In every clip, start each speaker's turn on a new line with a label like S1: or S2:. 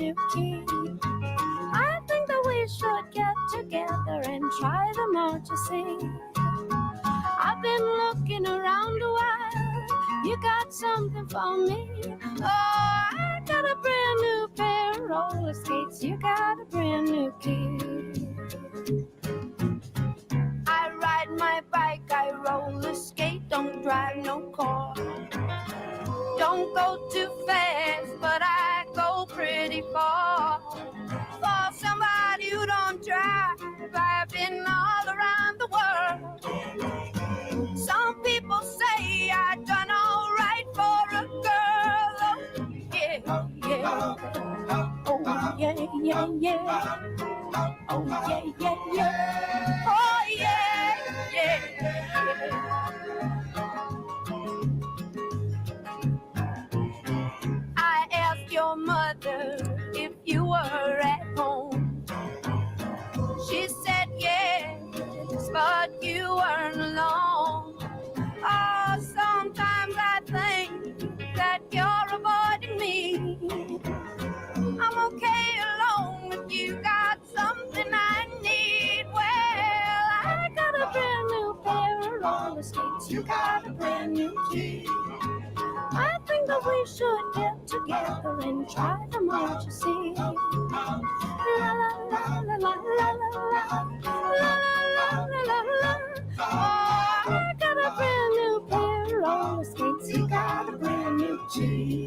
S1: new key. I think that we should get together and try them out, you see. I've been looking around a while. You got something for me? Oh, I got a brand new pair of roller skates. You got a brand new key. I ride my bike, I roller skate, don't drive no car. Don't go too fast, but I go pretty far. For somebody who don't drive, I've been all around the world. Some people say I done all right for a girl. Oh, yeah, yeah. Oh, yeah, yeah, yeah. Oh, yeah, yeah, yeah. Oh, yeah, yeah, yeah. I asked your mother if you were at home. She said yes, but you weren't alone. Oh, sometimes I think that you're avoiding me. I'm okay alone if you got something I need. Well, I got a brand new pair of roller skates. You got a brand new key. I think that we should get together and try them out, you see. La la la la la la la la la la la. Oh, I got a brand new pair of roller skates. You got a brand new key.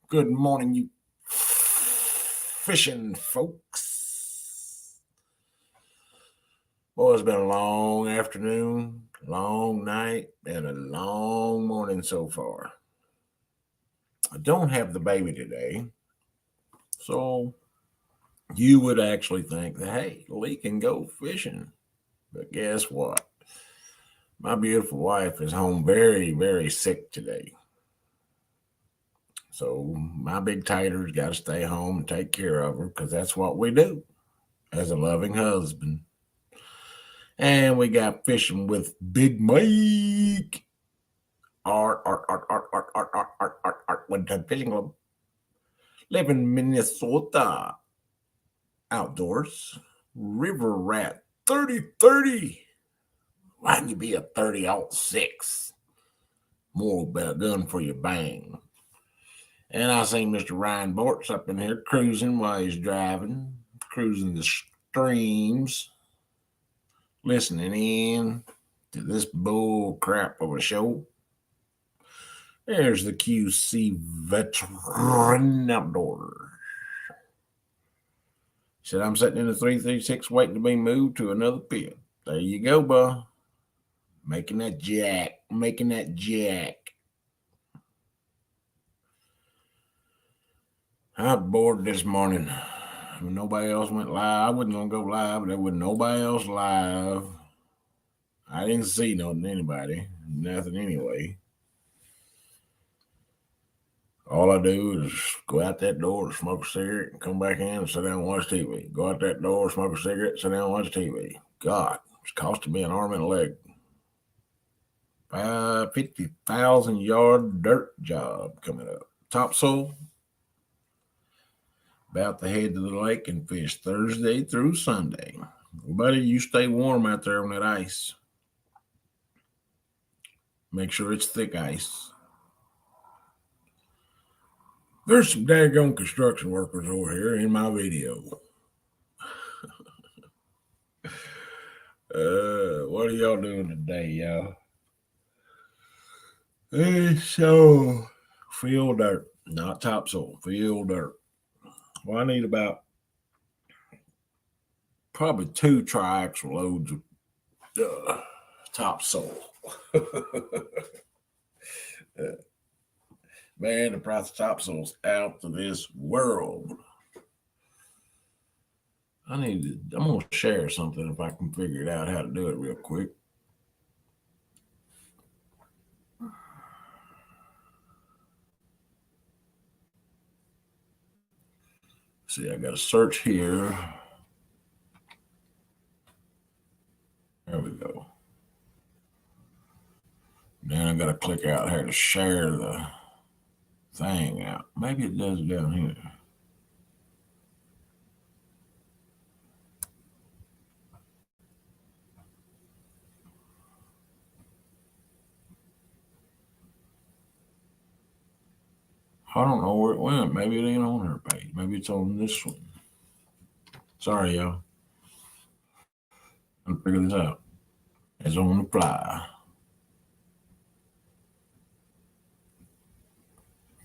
S2: Good morning, you fishing folks. Boy, it's been a long afternoon, long night, and a long morning so far. I don't have the baby today, so you would actually think that, hey, Lee can go fishing. But guess what? My beautiful wife is home very, very sick today. So my big tater's got to stay home and take care of her because that's what we do as a loving husband. And we got fishing with Big Mike. Art, One-Time Fishing Club. Live in Minnesota. Outdoors. River Rat 3030. Why don't you be a 30-06? More about a gun for your bang. And I seen Mr. Ryan Bortz up in here cruising while he's driving, cruising the streams, listening in to this bull crap of a show. There's the QC Veteran Outdoors. Said, I'm sitting in the 336 waiting to be moved to another pit. There you go, bud. Making that jack. I was bored this morning. When nobody else went live, I wasn't going to go live, but there was nobody else live. I didn't see nothing, nothing anyway. All I do is go out that door, smoke a cigarette, and come back in and sit down and watch TV. Go out that door, smoke a cigarette, sit down and watch TV. God, it's costing me an arm and a leg. 50,000-yard dirt job coming up. Topsoil. About to head to the lake and fish Thursday through Sunday. Everybody, you stay warm out there on that ice. Make sure it's thick ice. There's some daggone construction workers over here in my video. What are y'all doing today, y'all? It's so field dirt. Not topsoil, field dirt. Well, I need about probably 2 triaxle loads of topsoil. Man, the price of topsoil's out of this world. I'm gonna share something if I can figure it out how to do it real quick. See, I got to search here. There we go. Then I got to click out here to share the thing out. Maybe it does it down here. I don't know where it went. Maybe it ain't on her page. Maybe it's on this one. Sorry, y'all. I'm gonna figure this out. It's on the fly.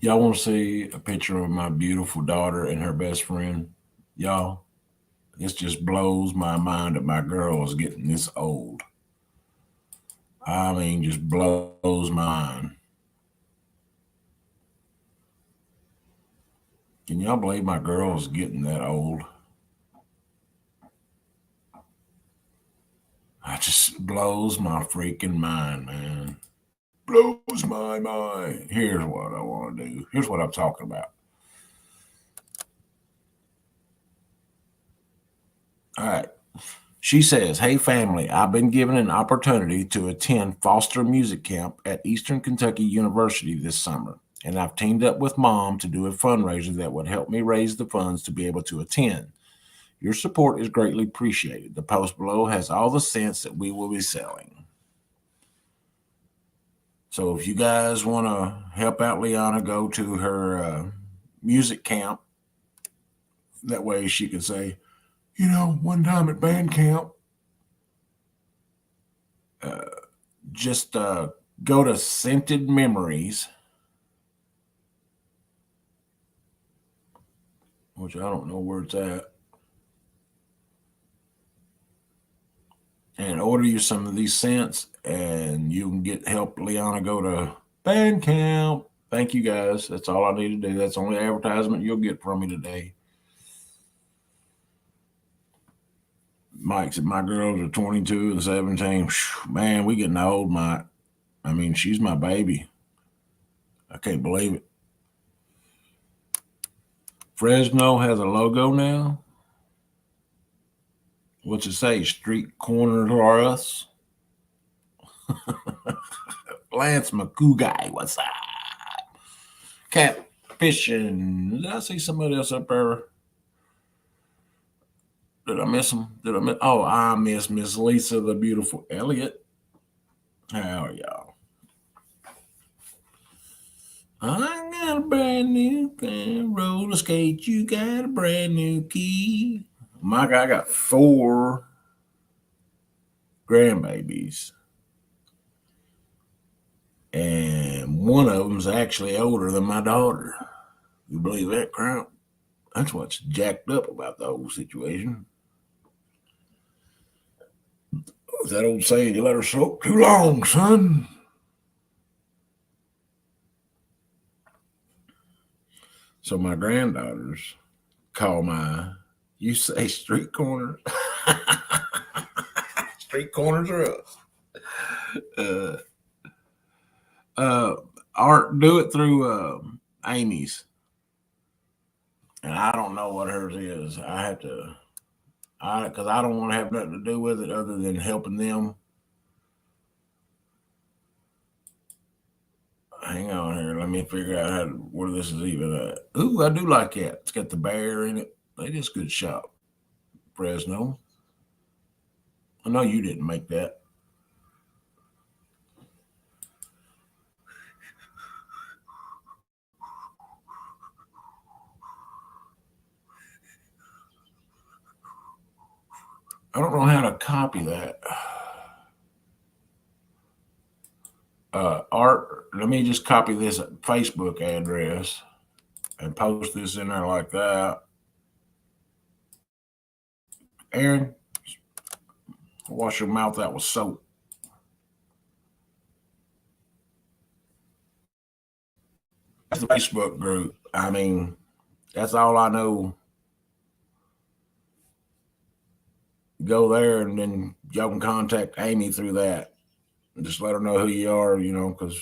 S2: Y'all want to see a picture of my beautiful daughter and her best friend? Y'all, this just blows my mind that my girl is getting this old. I mean, just blows my mind. Can y'all believe my girl is getting that old? It just blows my freaking mind, man. Blows my mind. Here's what I want to do. Here's what I'm talking about. All right. She says, "Hey, family, I've been given an opportunity to attend Foster Music Camp at Eastern Kentucky University this summer, and I've teamed up with Mom to do a fundraiser that would help me raise the funds to be able to attend. Your support is greatly appreciated. The post below has all the scents that we will be selling." So if you guys want to help out Liana go to her music camp, that way she can say, one time at band camp, just go to Scented Memories, which I don't know where it's at, and order you some of these scents, and you can help Liana go to band camp. Thank you, guys. That's all I need to do. That's the only advertisement you'll get from me today. Mike said, "My girls are 22 and 17. Man, we getting old, Mike. I mean, she's my baby. I can't believe it." Fresno has a logo now. What's it say? Street corners are us. Lance McCouguy, what's up? Cat fishing. Did I see somebody else up there? Did I miss him? Oh, I miss Miss Lisa, the beautiful Elliott. How are y'all? I got a brand new roller skate. You got a brand new key. Mike, I got 4 grandbabies. And one of them's actually older than my daughter. You believe that crap? That's what's jacked up about the whole situation. That old saying, you let her soak too long, son. So my granddaughters call you say street corners? Street corners are us. Art, do it through Amy's. And I don't know what hers is. I have to, because I don't want to have nothing to do with it other than helping them. Hang on here. Let me figure out where this is even at. Ooh, I do like that. It's got the bear in it. It is good shop. Fresno. I know you didn't make that. I don't know how to copy that. Art, let me just copy this Facebook address. and post this in there like that. Aaron, wash your mouth out with soap. That's the Facebook group. I mean, that's all I know. Go there and then y'all can contact Amy through that. And just let her know who you are, because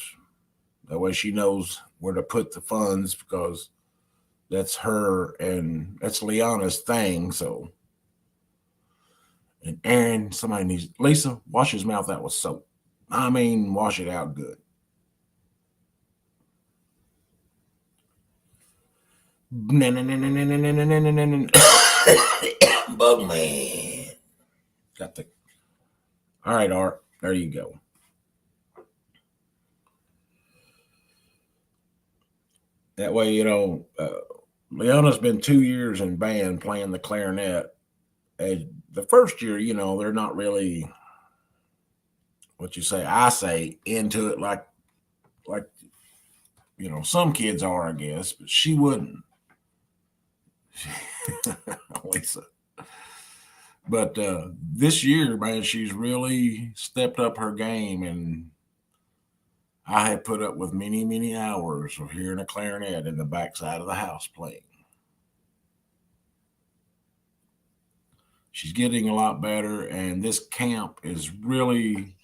S2: that way she knows where to put the funds, because that's her and that's Liana's thing. So, and Aaron, somebody needs, Lisa, wash his mouth out with soap. I mean, wash it out good. Bugman. Got the. All right, Art. There you go. That way, Leona's been 2 years in band playing the clarinet. And the first year, they're not really, I say, into it like some kids are, I guess, but she wouldn't. Lisa. But this year, man, she's really stepped up her game, and I had put up with many, many hours of hearing a clarinet in the backside of the house playing. She's getting a lot better, and this camp is really,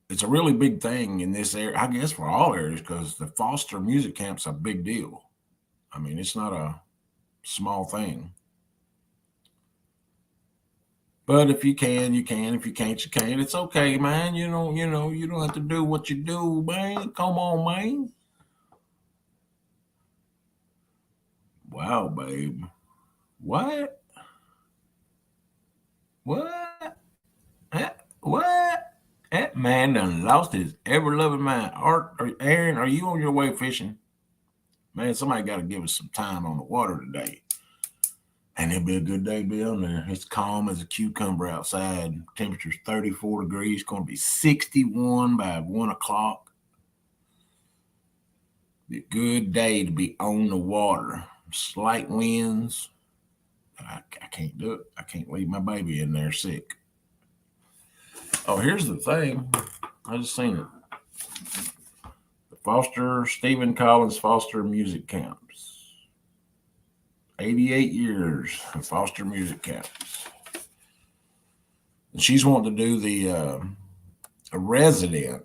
S2: it's a really big thing in this area, I guess for all areas, because the Foster Music Camp's a big deal. I mean, it's not a small thing. But if you can, you can. If you can't, you can't. It's okay, man. You don't have to do what you do, man. Come on, man. Wow, babe. What? What? What? That man done lost his ever-loving mind. Art, Aaron, are you on your way fishing? Man, somebody got to give us some time on the water today. And it'll be a good day to be on there. It's calm as a cucumber outside. Temperature's 34 degrees. It's going to be 61 by 1 o'clock. Be a good day to be on the water. Slight winds. I can't do it. I can't leave my baby in there sick. Oh, here's the thing. I just seen it. The Stephen Collins Foster Music Camps. 88 years of Foster Music Camps. And she's wanting to do the a resident,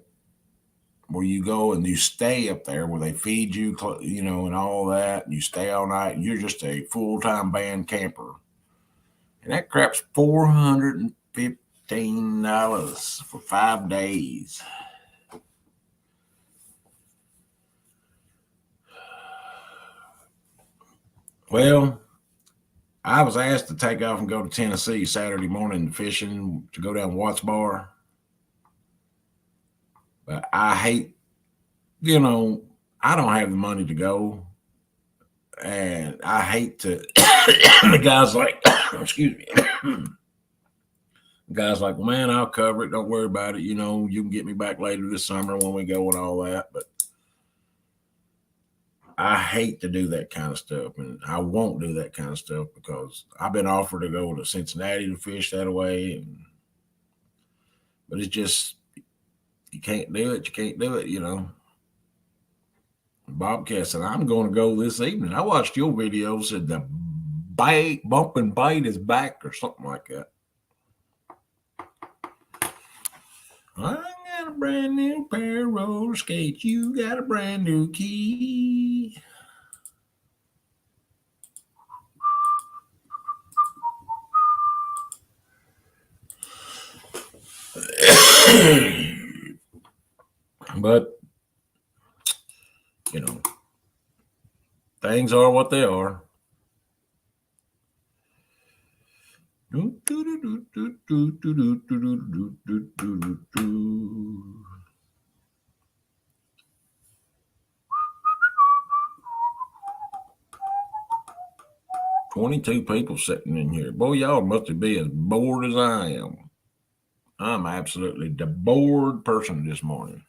S2: where you go and you stay up there, where they feed you, and all that, and you stay all night, and you're just a full-time band camper. And that crap's $415 for 5 days. Well, I was asked to take off and go to Tennessee Saturday morning fishing, to go down Watts Bar. But I hate, I don't have the money to go. And I hate to, the guy's like, excuse me. The guy's like, well, man, I'll cover it. Don't worry about it. You can get me back later this summer when we go and all that. But I hate to do that kind of stuff, and I won't do that kind of stuff, because I've been offered to go to Cincinnati to fish that way, but it's just, you can't do it. You can't do it, Bobcat said, I'm going to go this evening. I watched your video, said the bump and bite is back or something like that. I got a brand new pair of roller skates. You got a brand new key. But, things are what they are. 22 people sitting in here. Boy, y'all must be as bored as I am. I'm absolutely the bored person this morning.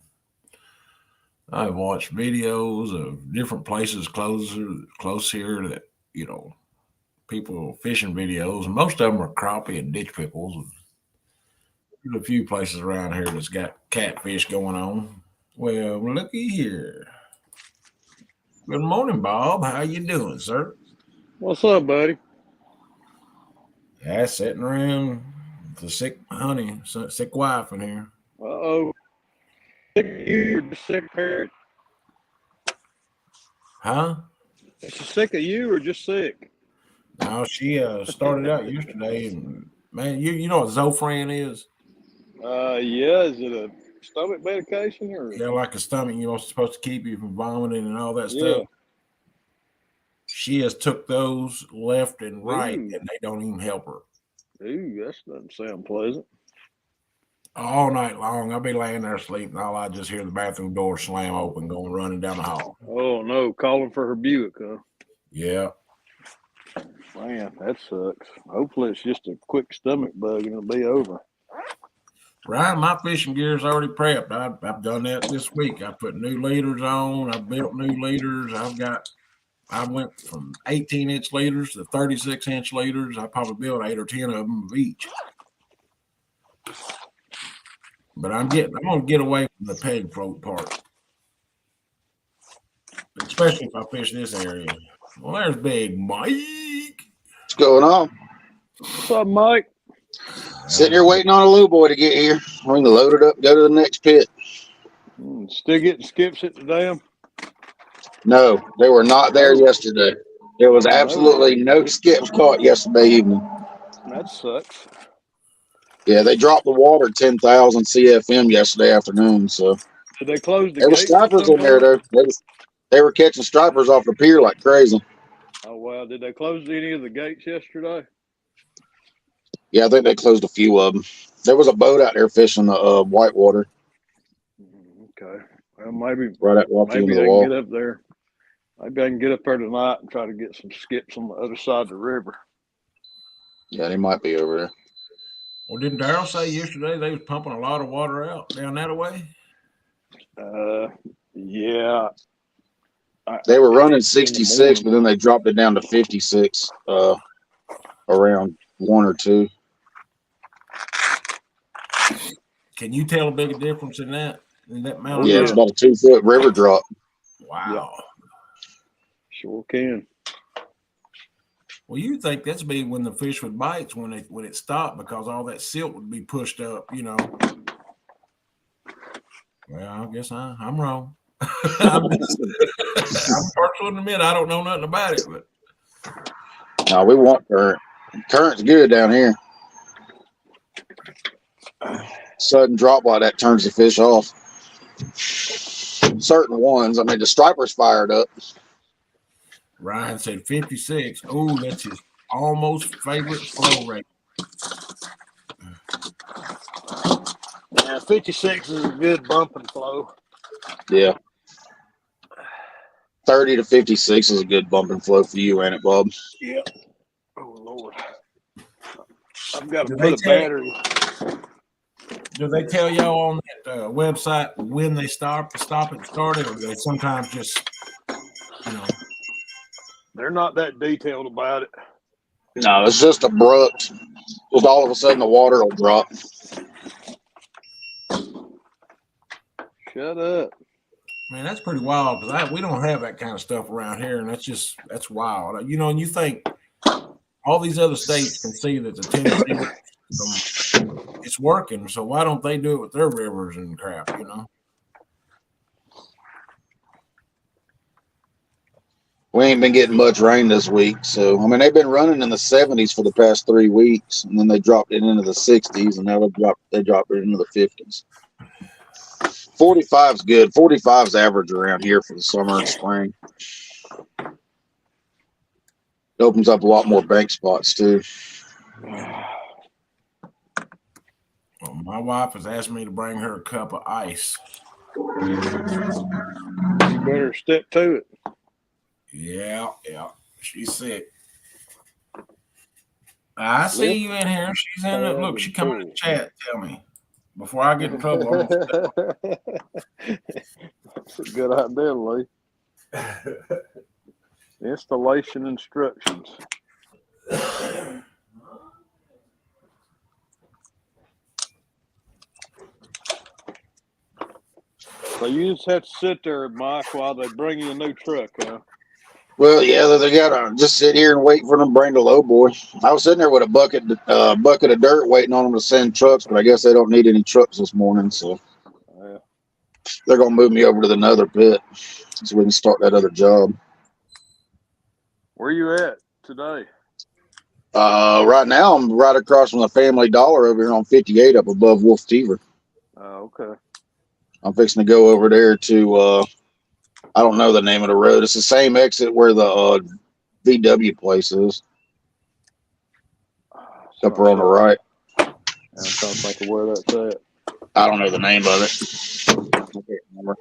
S2: I watched videos of different places close here that people fishing videos, and most of them are crappie and ditch pickles. There's a few places around here that's got catfish going on. Well, looky here. Good morning, Bob. How you doing, sir?
S3: What's up, buddy?
S2: Yeah, sitting around with a sick sick wife in here.
S3: Uh-oh. Sick of you or just sick parrot?
S2: Huh?
S3: Is she sick of you or just sick?
S2: No, she started out yesterday, and man, you know what Zofran is?
S3: Yeah, is it a stomach medication or?
S2: Yeah, like a stomach, supposed to keep you from vomiting and all that
S3: Yeah.
S2: stuff. She has took those left and right,
S3: Ooh.
S2: and they don't even help her.
S3: Ooh, that doesn't sound pleasant.
S2: All night long, I'll be laying there sleeping. All I just hear the bathroom door slam open, going running down the hall.
S3: Oh no, calling for her Buick, huh?
S2: Yeah.
S3: Man, that sucks. Hopefully it's just a quick stomach bug and it'll be over.
S2: Ryan, my fishing gear's already prepped. I've done that this week. I put new leaders on. I built new leaders. I went from 18-inch leaders to 36-inch leaders. I probably built 8 or 10 of them of each. But I'm going to get away from the peg float part, especially if I fish this area. Well, there's Big Mike.
S4: What's going on?
S3: What's up, Mike?
S4: Sitting here waiting on a little boy to get here. We can load it up, go to the next pit.
S3: Still getting skips at the dam?
S4: No, they were not there yesterday. There was absolutely no skips caught yesterday evening.
S3: That sucks.
S4: Yeah, they dropped the water 10,000 CFM yesterday afternoon. So
S3: Did they close the
S4: there were
S3: gates?
S4: stripers in there though. They were catching stripers off the pier like crazy.
S3: Oh wow! Did they close any of the gates yesterday?
S4: Yeah, I think they closed a few of them. There was a boat out there fishing the whitewater
S3: Okay. Well, maybe
S4: right at walking
S3: maybe
S4: into
S3: they
S4: the
S3: can
S4: wall.
S3: get up there. Maybe I can get up there tonight and try to get some skips on the other side of the river.
S4: Yeah, they might be over there.
S2: Well, didn't Darryl say yesterday they was pumping a lot of water out down that way?
S3: Yeah.
S4: They were running 66, but then they dropped it down to 56 around 1 or 2.
S2: Can you tell a big difference in that mountain?
S4: Yeah, it's about a 2-foot river drop.
S2: Wow.
S3: Sure can.
S2: Well, you think that's be when the fish would bite when it stopped because all that silt would be pushed up, Well, I guess I'm wrong. I'm first one to admit I don't know nothing about it, but
S4: No, we want current. Current's good down here. Sudden drop like that turns the fish off. Certain ones, I mean, the stripers fired up.
S2: Ryan said 56. Oh, that's his almost favorite flow rate.
S3: Yeah, 56 is a good bump and flow.
S4: Yeah. 30 to 56 is a good bump and flow for you, ain't it, Bob?
S3: Yeah. Oh, Lord. I've got to put a battery.
S2: Do they tell y'all on that website when they stop it started, or do they sometimes just,
S3: They're not that detailed about it.
S4: No, it's just abrupt. Just all of a sudden the water will drop.
S3: Shut up.
S2: Man, that's pretty wild because we don't have that kind of stuff around here, and that's wild. And you think all these other states can see that the Tennessee it's working, so why don't they do it with their rivers and crap,
S4: We ain't been getting much rain this week, so I mean they've been running in the 70s for the past 3 weeks, and then they dropped it into the 60s, and now they dropped it into the 50s. 45's good. 45's average around here for the summer and spring. It opens up a lot more bank spots too.
S2: Well, my wife has asked me to bring her a cup of ice.
S3: You better stick to it.
S2: Yeah. She's sick. I see you in here. She's in it. Look, she come in the chat. Tell me before I get in trouble.
S3: That's a good idea, Lee. Installation instructions. So you just have to sit there, Mike, while they bring you a new truck, huh?
S4: Well, yeah, they gotta just sit here and wait for them to bring the low boy. I was sitting there with a bucket of dirt waiting on them to send trucks, but I guess they don't need any trucks this morning, so
S3: Yeah.
S4: they're gonna move me over to the nether pit so we can start that other job.
S3: Where you at today?
S4: Right now I'm right across from the Family Dollar over here on 58 up above Wolf Teaver.
S3: Oh, okay.
S4: I'm fixing to go over there to I don't know the name of the road. It's the same exit where the VW place is. Up there on the right.
S3: I'm trying to think of where that's at.
S4: I don't know the name of it. I can't remember.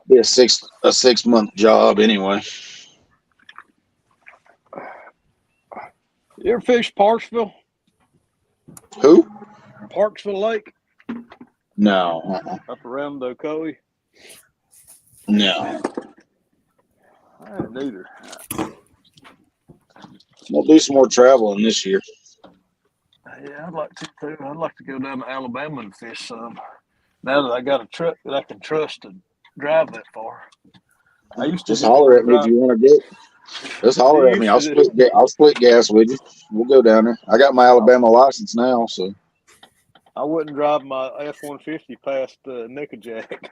S4: Be a 6 month job anyway.
S3: You ever fish Parksville?
S4: Who?
S3: Parksville Lake?
S4: No.
S3: Up around Ocoee?
S4: No.
S3: I ain't either.
S4: We'll do some more traveling this year.
S3: Yeah, I'd like to too. I'd like to go down to Alabama and fish some. Now that I got a truck that I can trust to drive that far. I used to
S4: Just holler at me if you want to go. Just holler at me. I'll split gas with you. We'll go down there. I got my Alabama license now, so.
S3: I wouldn't drive my F-150 past Nickajack.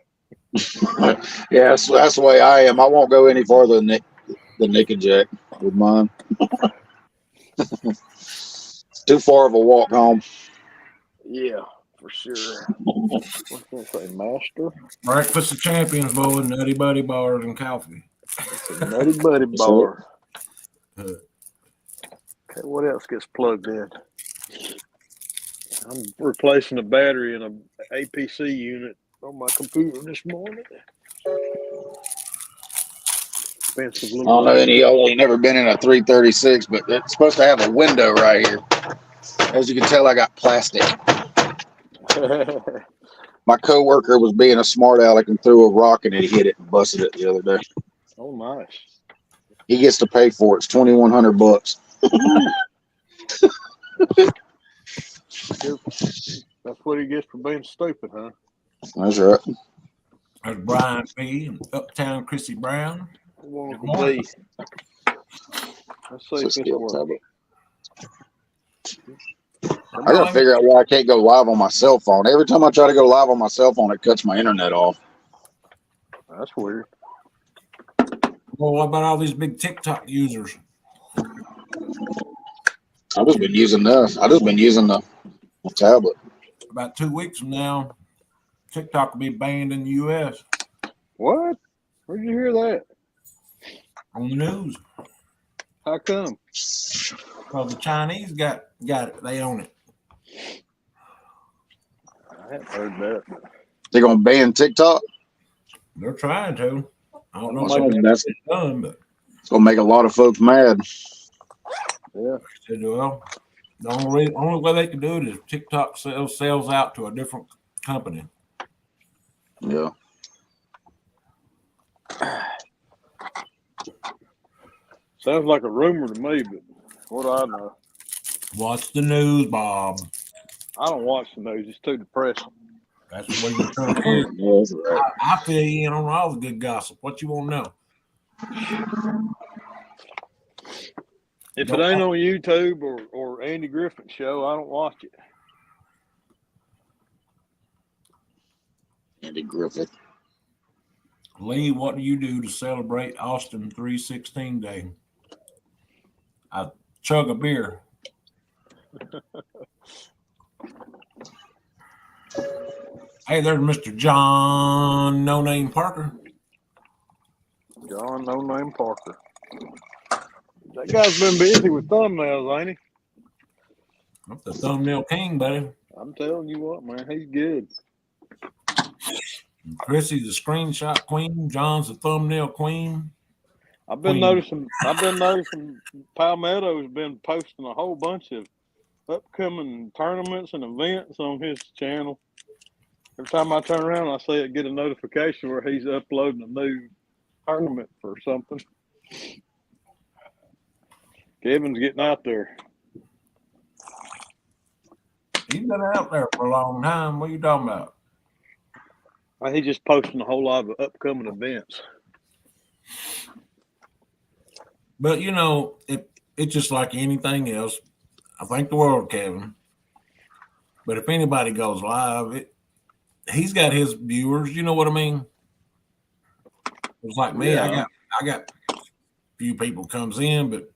S4: Yeah, that's the way I am. I won't go any farther than the Nickajack with mine. It's too far of a walk home.
S3: Yeah, for sure. What's going to say, Master?
S2: Breakfast of Champions, boy, Nutty Buddy Bars and coffee.
S3: Nutty Buddy Bar. Okay, what else gets plugged in? I'm replacing a battery in an APC unit on my computer this morning. Expensive
S4: I
S3: little
S4: don't know any of y'all ain't never been in a 336, but it's supposed to have a window right here. As you can tell, I got plastic. My coworker was being a smart aleck and threw a rock and it hit it and busted it the other day.
S3: Oh, nice.
S4: He gets to pay for it. It's $2,100.
S3: That's what he gets for being stupid, huh?
S4: That's right.
S2: There's Brian P. and Uptown Chrissy Brown.
S3: Let's
S2: morning.
S3: see if this works.
S4: I gotta figure out why I can't go live on my cell phone. Every time I try to go live on my cell phone, it cuts my internet off.
S3: That's weird.
S2: Well, what about all these big TikTok users?
S4: I've just been using this. I've just been using the tablet.
S2: About 2 weeks from now, TikTok will be banned in the U.S.
S3: What? Where'd you hear that?
S2: On the news.
S3: How come?
S2: Well, the Chinese got it. They own it.
S3: I haven't heard that.
S4: They're gonna ban TikTok.
S2: They're trying to. I don't know
S4: So
S2: if
S4: that's
S2: it's done, but
S4: it's gonna make a lot of folks mad.
S3: Yeah.
S2: well, the only way they can do it is TikTok sells out to a different company.
S4: Yeah.
S3: Sounds like a rumor to me, but what do I know?
S2: Watch the news, Bob.
S3: I don't watch the news. It's too depressing.
S2: That's what you're trying to do.
S4: Yeah, that's right.
S2: I fill you in on all the good gossip. What you want to know?
S3: If it ain't on YouTube or Andy Griffin's show, I don't watch it.
S4: Andy Griffith.
S2: Lee, what do you do to celebrate Austin 316 Day? I chug a beer. Hey, there's Mr. John No Name Parker.
S3: John No Name Parker. That guy's been busy with thumbnails, ain't he?
S2: I'm the thumbnail king, buddy.
S3: I'm telling you what, man, he's good.
S2: Chrissy's the screenshot queen. John's the thumbnail queen.
S3: I've been noticing Palmetto's been posting a whole bunch of upcoming tournaments and events on his channel. Every time I turn around, I see it, get a notification where he's uploading a new tournament for something. Kevin's getting out there.
S2: He's been out there for a long time. What are you talking about?
S3: He's just posting a whole lot of upcoming events.
S2: But you know, it's just like anything else. I think the world, Kevin. But if anybody goes live, he's got his viewers. You know what I mean? It's like me.
S3: Yeah.
S2: I got a few people comes in, but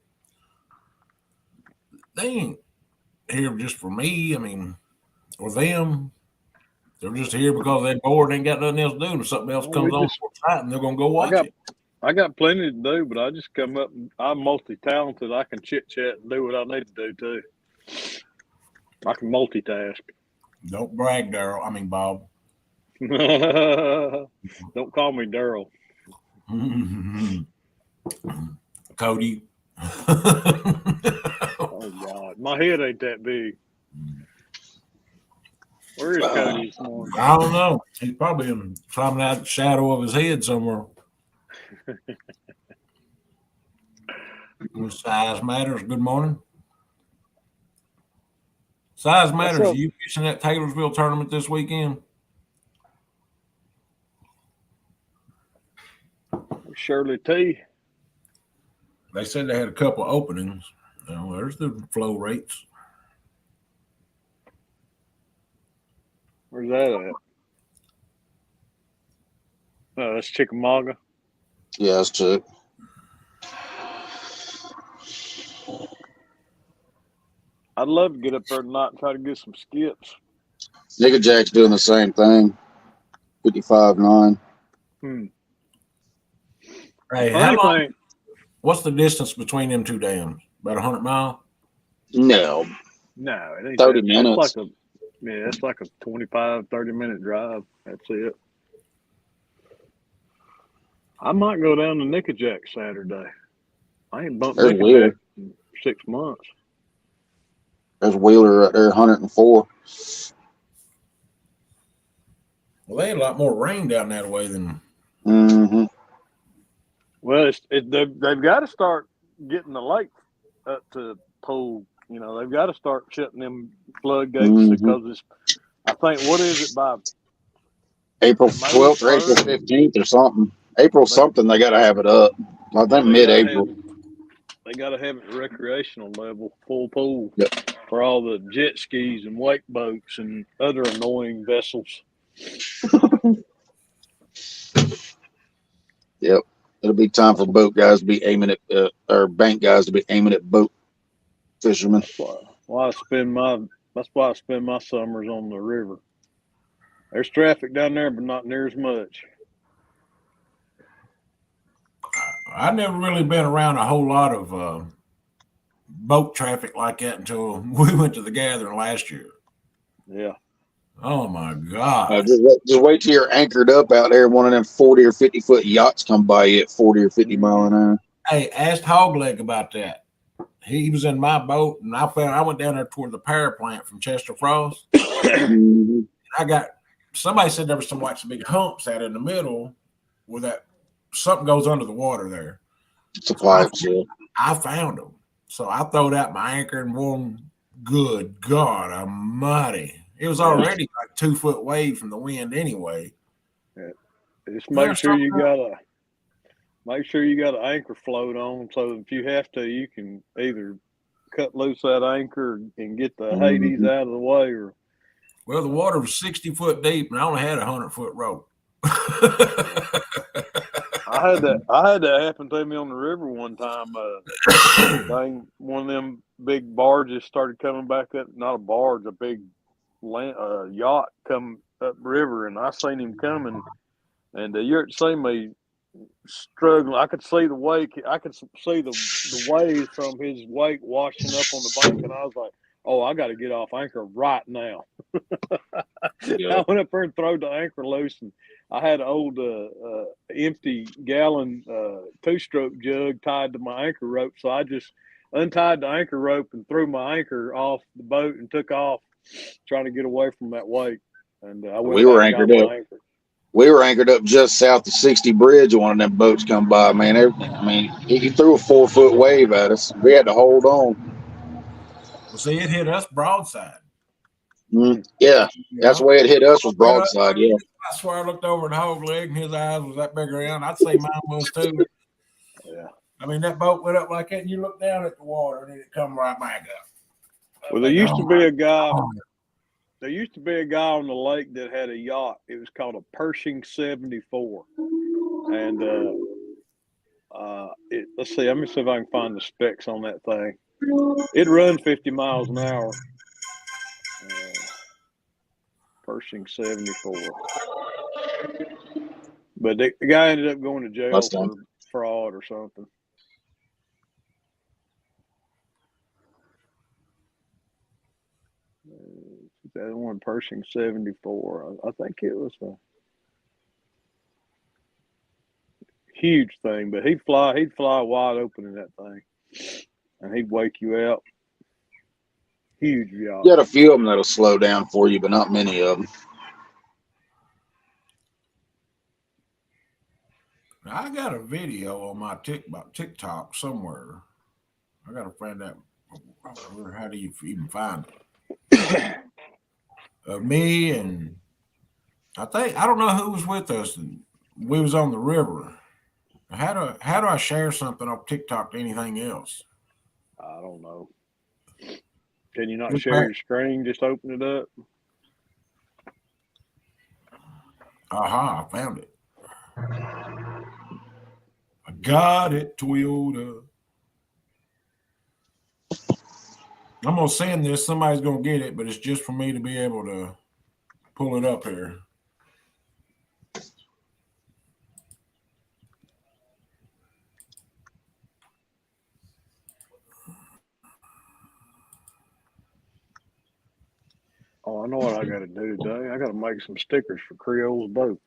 S2: they ain't here just for me. I mean, or them. They're just here because they're bored, ain't got nothing else to do, and if something else comes on for a and they're gonna go watch it.
S3: I got plenty to do, but I just come up and I'm multi-talented. I can chit-chat and do what I need to do too. I can multitask.
S2: Don't brag, Daryl. I mean, Bob.
S3: Don't call me Daryl.
S2: Cody.
S3: Oh God, my head ain't that big. Where is Cody this morning?
S2: I don't know. He's probably climbing out the shadow of his head somewhere. Size Matters, good morning. Size Matters, are you fishing that Taylorsville tournament this weekend?
S3: Shirley T.
S2: They said they had a couple of openings. Well, there's the flow rates.
S3: Where's that at? Oh, that's Chickamauga.
S4: Yeah, that's Chick.
S3: I'd love to get up there tonight and try to get some skips.
S4: Nigga Jack's doing the same thing. 55.9.
S2: Hey, what's the distance between them two dams? About 100 miles?
S4: No.
S3: No, it ain't
S4: 30 minutes.
S3: It's like a 25, 30-minute drive. That's it. I might go down to Nickajack Saturday. I ain't bumped Nickajack in 6 months.
S4: There's Wheeler right there, 104.
S2: Well, they had a lot more rain down that way than.
S4: Mm-hmm.
S3: Well, they've got to start getting the lake up to pool. You know, they've got to start shutting them floodgates because I think, what is it, by
S4: April 12th or April 15th or something. April something, they got to have it up. I think mid-April.
S3: They got to have it at recreational level, full pool,
S4: yep,
S3: for all the jet skis and wake boats and other annoying vessels.
S4: Yep. It'll be time for boat guys to be aiming at, or bank guys to be aiming at boat fishermen.
S3: That's why I spend my summers on the river. There's traffic down there, but not near as much.
S2: I've never really been around a whole lot of boat traffic like that until we went to the gathering last year.
S3: Yeah.
S2: Oh my God!
S4: Just wait till you're anchored up out there. One of them 40 or 50 foot yachts come by you at 40 or 50 mile an hour.
S2: Hey, asked Hogleg about that. He was in my boat, and I went down there toward the power plant from Chester Frost. Somebody said there was some big humps out in the middle where that something goes under the water there.
S4: It's a pipes, yeah.
S2: I found them, so I throwed out my anchor and one. Good God Almighty! It was already like 2 foot wave from the wind anyway.
S3: Yeah. Just make sure you got an anchor float on, so if you have to, you can either cut loose that anchor and get the Hades out of the way, or.
S2: Well, the water was 60 foot deep, and I only had a 100-foot rope.
S3: I had that happen to me on the river one time. One of them big barges started coming back up. Not a barge, a big yacht come up river, and I seen him coming. And you see me struggling. I could see the wake. I could see the waves from his wake washing up on the bank, and I was like, "Oh, I got to get off anchor right now."
S4: Yeah.
S3: I went up there and threw the anchor loose, and I had an old empty gallon 2-stroke jug tied to my anchor rope, so I just untied the anchor rope and threw my anchor off the boat and took off, trying to get away from that wake. And I went
S4: We were
S3: back and got
S4: anchored up.
S3: my anchor.
S4: We were anchored up just south of 60 Bridge, and one of them boats come by. Man, he threw a 4-foot wave at us. We had to hold on.
S2: Well, see, it hit us broadside.
S4: Yeah,
S2: You
S4: that's
S2: know?
S4: the way it hit us, was broadside. Yeah.
S2: I swear I looked over at the hog leg and his eyes was that big around. I'd say mine was too.
S3: Yeah.
S2: I mean, that boat went up like that, and you look down at the water, and then it come right back up.
S3: Well, there used to be a guy. There used to be a guy on the lake that had a yacht. It was called a Pershing 74, and let's see. Let me see if I can find the specs on that thing. It run 50 miles an hour. Pershing 74. But the guy ended up going to jail for fraud or something. That one, Pershing 74. I think it was a huge thing, but he'd fly wide open in that thing, and he'd wake you out. Huge yacht.
S4: You got a few of them that'll slow down for you, but not many of them.
S2: I got a video on my TikTok somewhere. I got to find out. How do you even find it? Me and I don't know who was with us. And we was on the river. How do I share something off TikTok to anything else?
S3: I don't know. Can you not share your screen? Just open it up.
S2: Aha, I found it. I got it, Toyota. I'm going to send this. Somebody's going to get it, but it's just for me to be able to pull it up here.
S3: Oh, I know what I got to do today. I got to make some stickers for Creole's boat.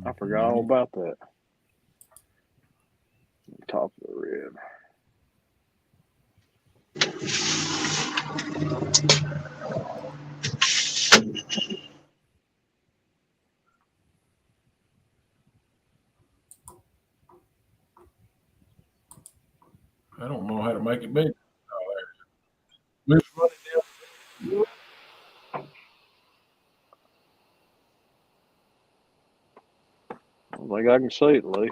S3: I forgot all about that. Top of the red.
S2: I don't know how to make it big.
S3: I don't think I can see it, Lee.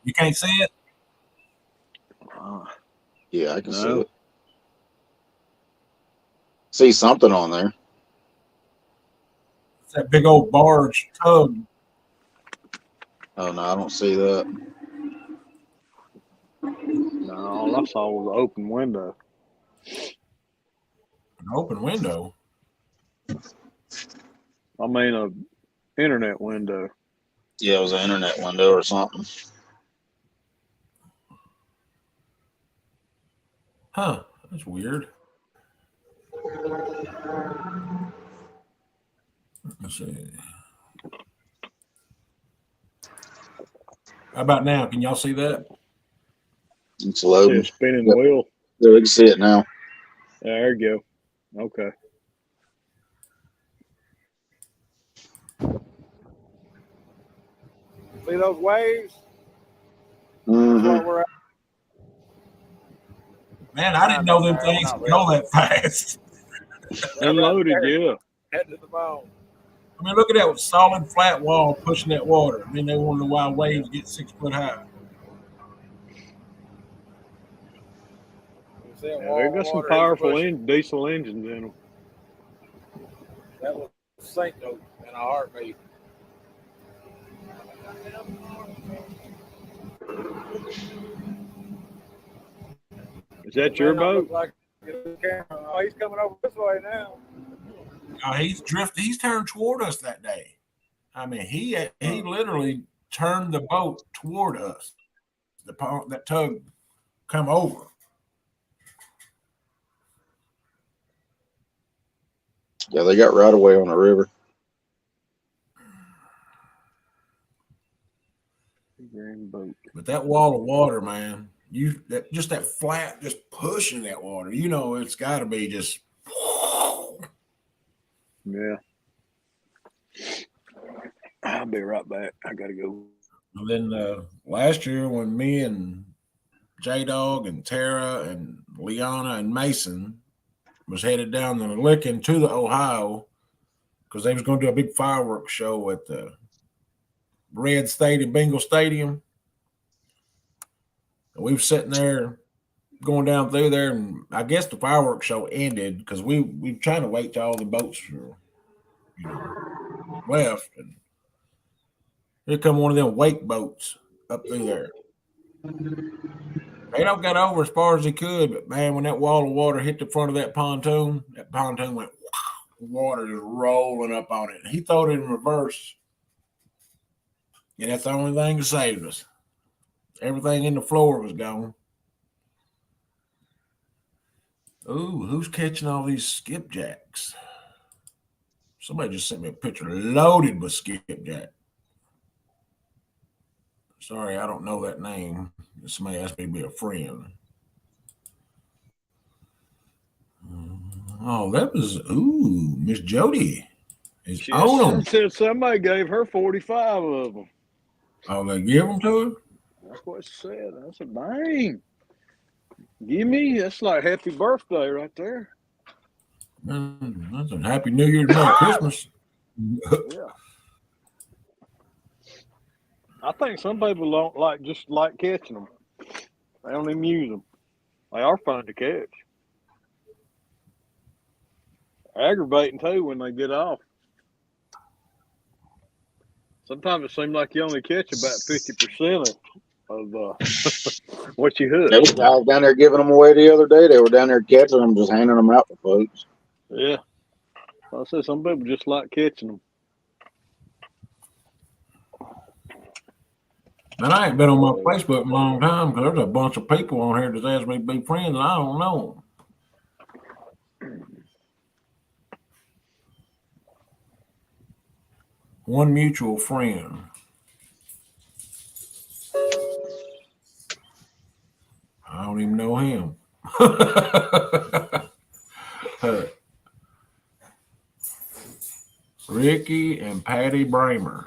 S2: You can't see it?
S4: Yeah, I can see it. See something on there.
S2: It's that big old barge tug.
S4: Oh, no, I don't see that.
S3: No, all I saw was an open window.
S2: An open window?
S3: I mean, an internet window.
S4: Yeah, it was an internet window or something.
S2: Huh, that's weird. Let's see. How about now? Can y'all see that?
S4: It's loading.
S3: Yeah, spinning wheel.
S4: Yeah, we can see it now.
S3: There you go. Okay.
S5: See those waves?
S4: Mm-hmm.
S5: That's where we're at.
S2: Man, I didn't know them things could go that fast.
S3: Unloaded, yeah.
S5: Head to the bone.
S2: I mean, look at that solid flat wall pushing that water. I mean, they wonder why waves get 6 foot high.
S3: Yeah, they got some powerful diesel engines in them.
S5: That will sink in a heartbeat.
S3: Is that your boat?
S5: Like oh, he's coming over this way now.
S2: He's drifted. He's turned toward us that day. I mean, he literally turned the boat toward us. That tug come over.
S4: Yeah, they got right away on the river.
S3: Green boat.
S2: But that wall of water, man, just that flat, just pushing that water, it's got to be just.
S3: Yeah. I'll be right back. I gotta go.
S2: And then last year, when me and J Dog and Tara and Liana and Mason was headed down the Lickin to the Ohio, because they was going to do a big fireworks show at the Red Stadium, Bengal Stadium. And we were sitting there going down through there, and I guess the fireworks show ended because we were trying to wait till all the boats were, left. And here come one of them wake boats up through there. They don't got over as far as he could, but man, when that wall of water hit the front of that pontoon went water just rolling up on it. He threw it in reverse. And that's the only thing that saved us. Everything in the floor was gone. Ooh, who's catching all these skipjacks? Somebody just sent me a picture loaded with skipjack. Sorry, I don't know that name. Somebody asked me to be a friend. Oh, that was Miss Jody is on them.
S3: Said somebody gave her 45 of them.
S2: Oh, they give them to her?
S3: That's what she said. I said, dang. Give me, that's like happy birthday right there.
S2: That's a happy New Year's, Merry Christmas.
S3: Yeah. I think some people don't just like catching them. They don't even use them. They are fun to catch. Aggravating too when they get off. Sometimes it seems like you only catch about 50% of what you hook.
S4: I was down there giving them away the other day. They were down there catching them, just handing them out to folks.
S3: Yeah. I said some people just like catching them.
S2: Man, I ain't been on my Facebook in a long time because there's a bunch of people on here that ask me to be friends, and I don't know them. One mutual friend. I don't even know him. Ricky and Patty Bramer.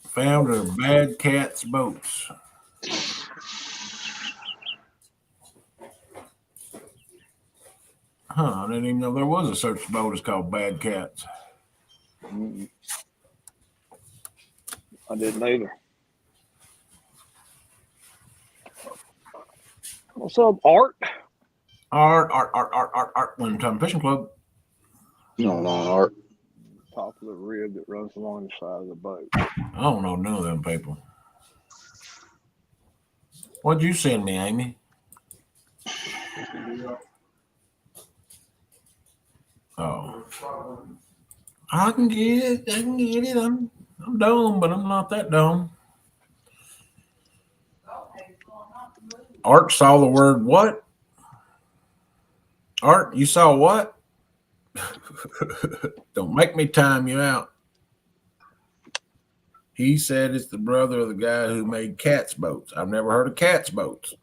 S2: Founder of Bad Cats Boats. I didn't even know there was a search boat that's called Bad Cats.
S3: I didn't either. What's up, Art?
S2: Art. One Time Fishing Club.
S4: You know, Art.
S3: Top of the rib that runs along the side of the boat.
S2: I don't know none of them people. What'd you send me, Amy? Oh. I can get it. I'm dumb, but I'm not that dumb. Art saw the word what? Art, you saw what? Don't make me time you out. He said it's the brother of the guy who made Cats Boats. I've never heard of Cats Boats.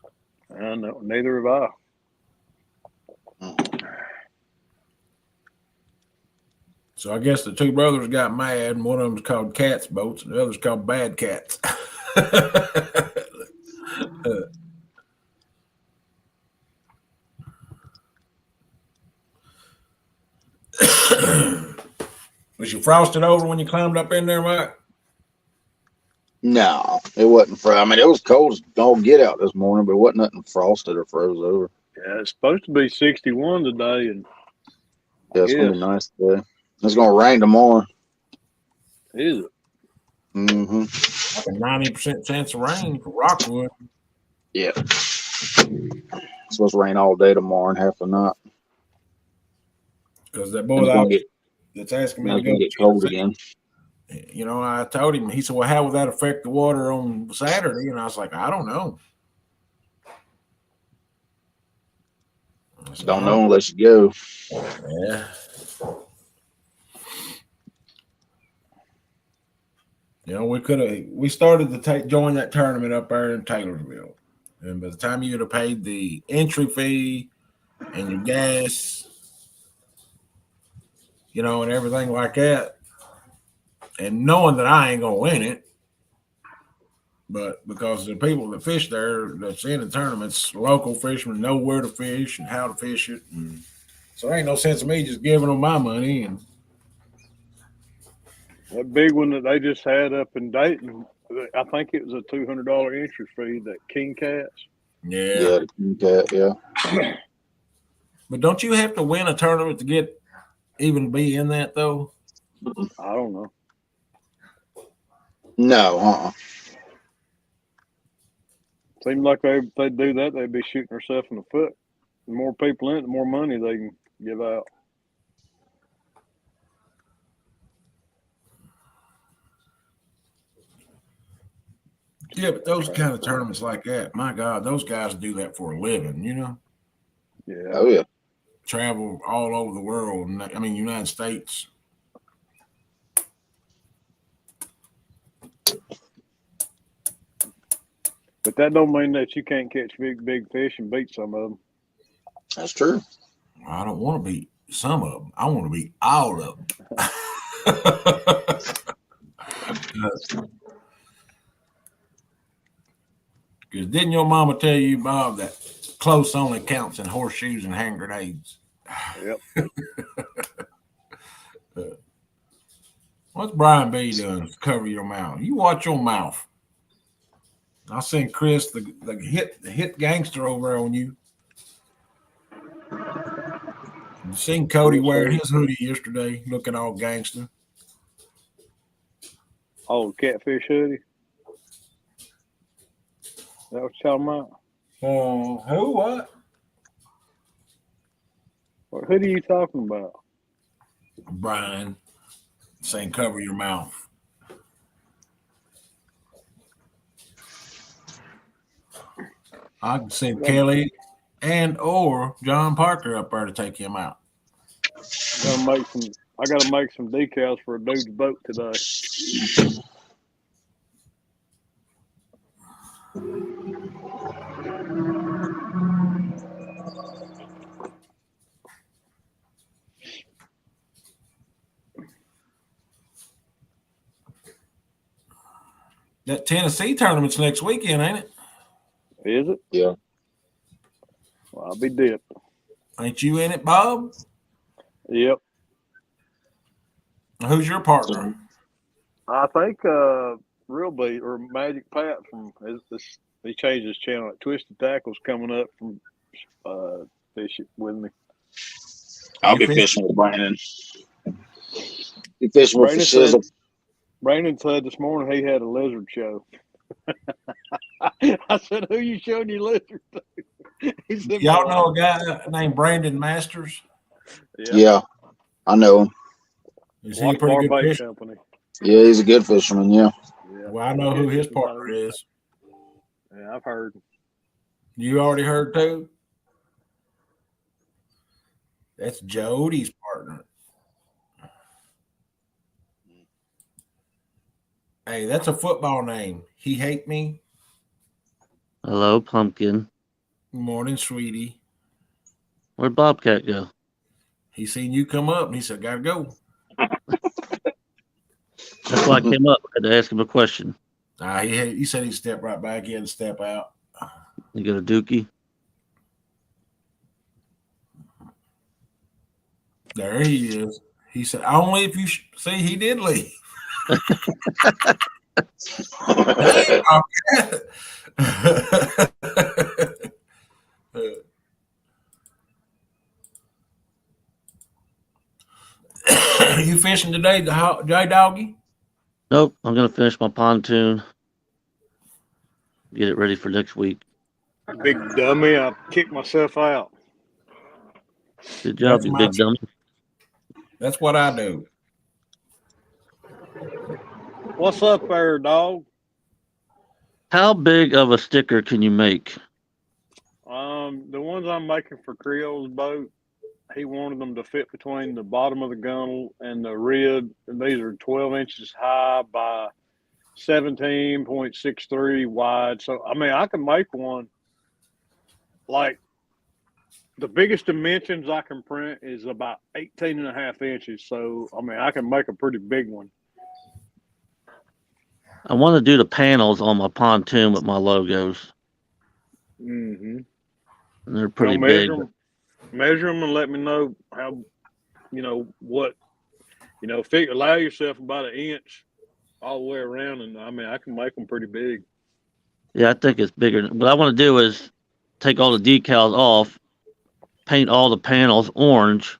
S3: I know, neither have I.
S2: So I guess the two brothers got mad, and one of them's called Cats Boats, and the other's called Bad Cats. Was you frosted over when you climbed up in there, Mike?
S4: No, it wasn't. I mean, it was cold as all get out this morning, but it wasn't nothing frosted or froze over.
S3: Yeah, it's supposed to be 61 today, and
S4: yeah, it's gonna be nice today. It's gonna rain tomorrow.
S3: Is it?
S4: Mm-hmm.
S2: Like a 90% chance of rain for Rockwood.
S4: Yeah. It's supposed to rain all day tomorrow and half the night.
S2: Because that boy that's asking me to go
S4: get cold again.
S2: You know, I told him, he said, well, how will that affect the water on Saturday? And I was like, I don't know.
S4: Said, don't know unless you go.
S2: Yeah. You know, we started to join that tournament up there in Taylorsville. And by the time you'd have paid the entry fee and your gas, you know, and everything like that, and knowing that I ain't gonna win it, but because the people that fish there that's in the tournaments, local fishermen know where to fish and how to fish it. And so there ain't no sense of me just giving them my money. And
S3: That big one that they just had up in Dayton, I think it was a $200 entry fee, that King Cats.
S2: yeah.
S4: Yeah.
S2: But don't you have to win a tournament to even be in that though?
S3: I don't know.
S4: No,
S3: Seems like if they do that, they'd be shooting themselves in the foot. The more people in it, the more money they can give out.
S2: Yeah, but those kind of tournaments like that, my God, those guys do that for a living, you know?
S3: Yeah.
S4: Oh yeah.
S2: Travel all over the world. I mean, United States.
S3: But that don't mean that you can't catch big fish and beat some of them.
S4: That's true.
S2: I don't want to beat some of them. I want to beat all of them. Because didn't your mama tell you, Bob, that close only counts in horseshoes and hand grenades?
S3: Yep.
S2: What's Brian B doing to cover your mouth? You watch your mouth. I'll send Chris the hit gangster over on you. You seen Cody wearing his hoodie yesterday, looking all gangster.
S3: Oh, catfish hoodie. That what you're talking about?
S2: Who? What?
S3: What hoodie are you talking about?
S2: Brian saying cover your mouth. I can send Kelly and or John Parker up there to take him out.
S3: I gotta make some decals for a dude's boat today.
S2: That Tennessee tournament's next weekend, ain't it?
S3: Is it?
S4: Yeah.
S3: Well, I'll be dipped.
S2: Ain't you in it, Bob?
S3: Yep.
S2: Who's your partner?
S3: I think Real Beat or Magic Pat he changed his channel. Twisted Tackle's coming up from fishing with me.
S4: I'll be fishing with Brandon. Be fishing with the shizzle.
S3: Brandon said this morning he had a lizard show. I said, "Who you showing your lizard to?" He said,
S2: Y'all know a guy named Brandon Masters?
S4: Yeah, I know him.
S2: Is he a pretty good fisher?
S3: Company.
S4: Yeah, he's a good fisherman. Yeah.
S2: Well, I know who his partner is.
S3: Yeah, I've heard.
S2: You already heard too? That's Jody's partner. Hey, that's a football name. He hate me.
S6: Hello, Pumpkin.
S2: Good morning, sweetie.
S6: Where'd Bobcat go?
S2: He seen you come up and he said, gotta go.
S6: That's why I came up. I had to ask him a question.
S2: He said he'd step right back in and step out.
S6: You got a dookie?
S2: There he is. He said, only if you see he did leave. You fishing today, J Doggy?
S6: Nope. I'm going to finish my pontoon. Get it ready for next week.
S3: Big dummy. I kicked myself out.
S6: Good job, you big dummy.
S2: That's what I do.
S3: What's up there, dog?
S6: How big of a sticker can you make?
S3: The ones I'm making for Creole's boat, he wanted them to fit between the bottom of the gunnel and the rib, and these are 12 inches high by 17.63 wide. So I mean, I can make one. Like the biggest dimensions I can print is about 18.5 inches. So I mean, I can make a pretty big one.
S6: I want to do the panels on my pontoon with my logos.
S3: Mm-hmm.
S6: And they're pretty
S3: measure
S6: big.
S3: them, measure them, and let me know how. What. Allow yourself about an inch all the way around, and I mean, I can make them pretty big.
S6: Yeah, I think it's bigger. What I want to do is take all the decals off, paint all the panels orange,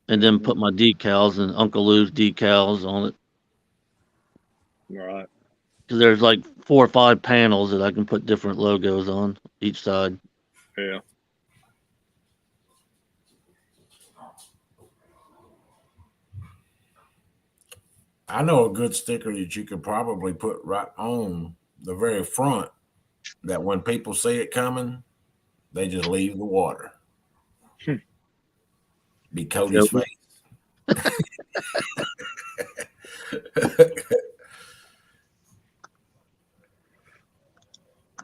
S6: and then put my decals and Uncle Lou's decals on it.
S3: All right.
S6: Because there's like 4 or 5 panels that I can put different logos on each side.
S3: Yeah.
S2: I know a good sticker that you could probably put right on the very front that when people see it coming, they just leave the water. Be Cody's
S6: Yep.
S2: face.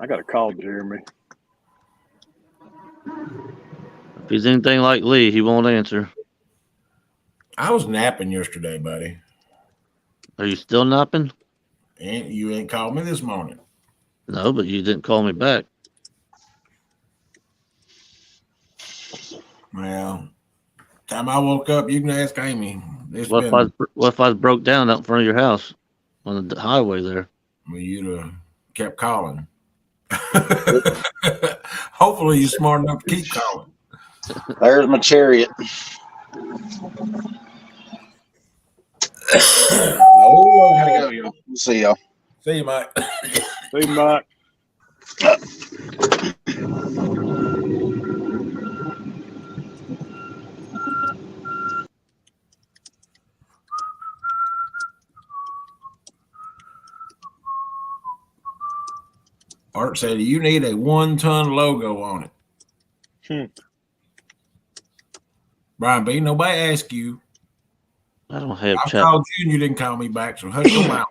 S3: I got to call Jeremy.
S6: If he's anything like Lee, he won't answer.
S2: I was napping yesterday, buddy.
S6: Are you still napping?
S2: And you ain't called me this morning.
S6: No, but you didn't call me back.
S2: Well, time I woke up, you can ask Amy.
S6: What if I broke down out in front of your house on the highway there?
S2: Well, you'd have kept calling. Hopefully you're smart enough to keep calling.
S4: There's my chariot.
S2: Oh,
S4: Gotta go, y'all. See y'all.
S2: see you, Mike.
S3: See, Mike.
S2: Art said you need a 1-ton logo on it. Brian B, nobody asked you.
S6: I don't have
S2: I
S6: chat.
S2: called you and you didn't call me back, so hush your mouth.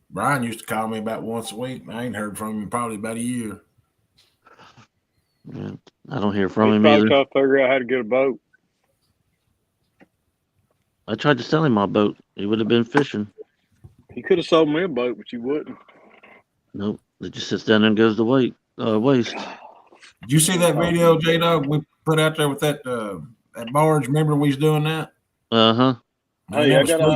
S2: Brian used to call me about once a week. I ain't heard from him in probably about a year.
S6: Yeah, I don't hear from
S3: He's
S6: him
S3: probably
S6: either.
S3: trying to figure out how to get a boat.
S6: I tried to sell him my boat. He would have been fishing.
S3: He could have sold me a boat, but you wouldn't.
S6: Nope. It just sits down there and goes to waste.
S2: Did you see that video, J Dog, we put out there with that barge? Remember we was doing that?
S6: Uh-huh.
S3: Hey, I got an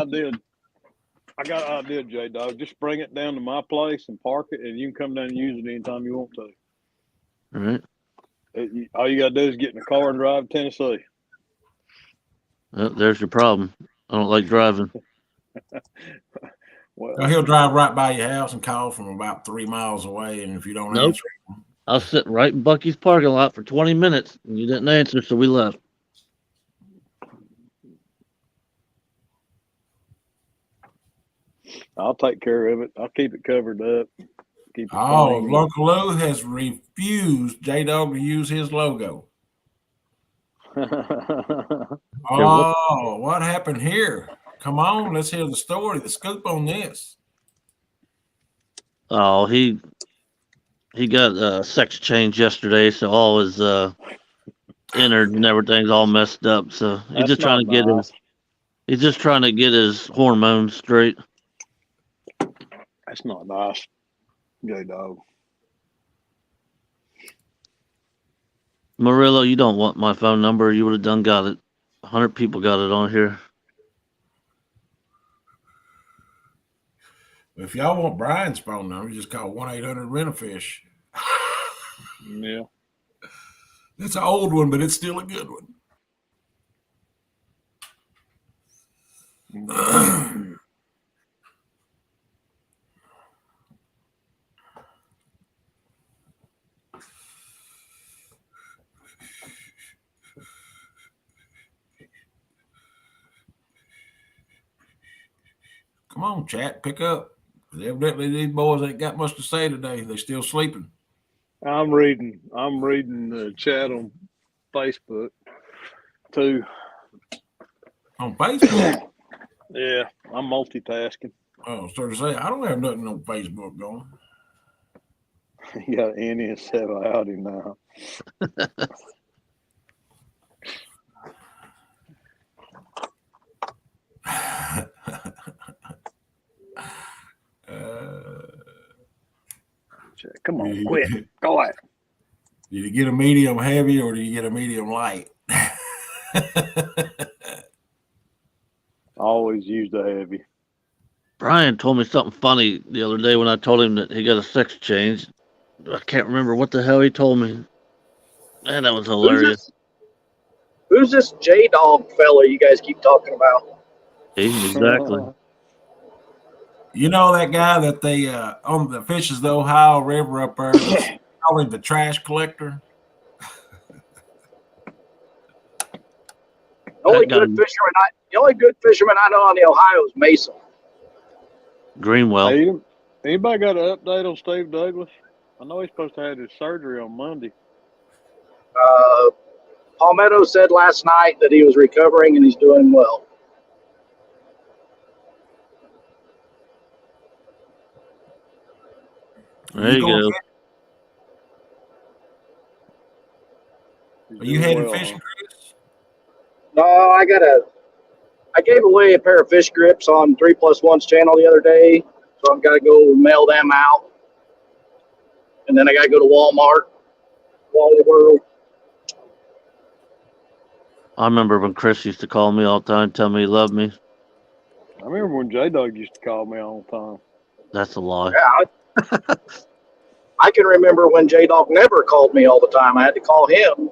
S3: idea, J Dog. Just bring it down to my place and park it, and you can come down and use it anytime you want to.
S6: All right.
S3: All you gotta do is get in the car and drive to Tennessee.
S6: Well, there's your problem. I don't like driving.
S3: Well,
S2: So he'll drive right by your house and call from about 3 miles away, and if you don't
S6: Nope.
S2: answer,
S6: I was sitting right in Bucky's parking lot for 20 minutes, and you didn't answer, so we left.
S3: I'll take care of it. I'll keep it covered up. Keep it
S2: oh,
S3: clean.
S2: Uncle Lou has refused J Dog to use his logo. Oh, what happened here? Come on, let's hear the story, the scoop on this.
S6: Oh, he got a sex change yesterday, so all his innards and everything's all messed up. So he's
S3: That's
S6: just trying to
S3: not
S6: get
S3: nice.
S6: he's just trying to get his hormones straight.
S3: That's not nice, J Dog.
S6: Murillo, you don't want my phone number. You would have done got it. 100 people got it on here.
S2: If y'all want Brian's phone number, just call 1-800-RENT-A-FISH.
S3: Yeah.
S2: It's an old one, but it's still a good one. Come on, chat, pick up. Evidently, these boys ain't got much to say today. They're still sleeping.
S3: I'm reading the chat on Facebook too.
S2: On Facebook?
S3: Yeah, I'm multitasking.
S2: Oh, so to say, I don't have nothing on Facebook going.
S3: You got Annie and Seth Howdy now. Come on, quit. Go ahead.
S2: Do you get a medium heavy or do you get a medium light?
S3: Always use the heavy.
S6: Brian told me something funny the other day when I told him that he got a sex change. I can't remember what the hell he told me. Man, that was hilarious.
S7: Who's this J Dog fella you guys keep talking about?
S6: Exactly.
S2: You know that guy that they on the fishes the Ohio River up there, they call him the trash collector.
S7: The only good fisherman I know on the Ohio is Mason.
S6: Greenwell.
S3: Hey, anybody got an update on Steve Douglas? I know he's supposed to have his surgery on Monday.
S7: Palmetto said last night that he was recovering and he's doing well.
S6: There you go.
S2: Are you headed fishing, Chris?
S7: No, I gave away a pair of fish grips on 3+1's channel the other day, so I've got to go mail them out. And then I got to go to Walmart, Wally World.
S6: I remember when Chris used to call me all the time, tell me he loved me.
S3: I remember when J-Dog used to call me all the time.
S6: That's a lie.
S7: Yeah, I can remember when J-Dog never called me all the time. I had to call him,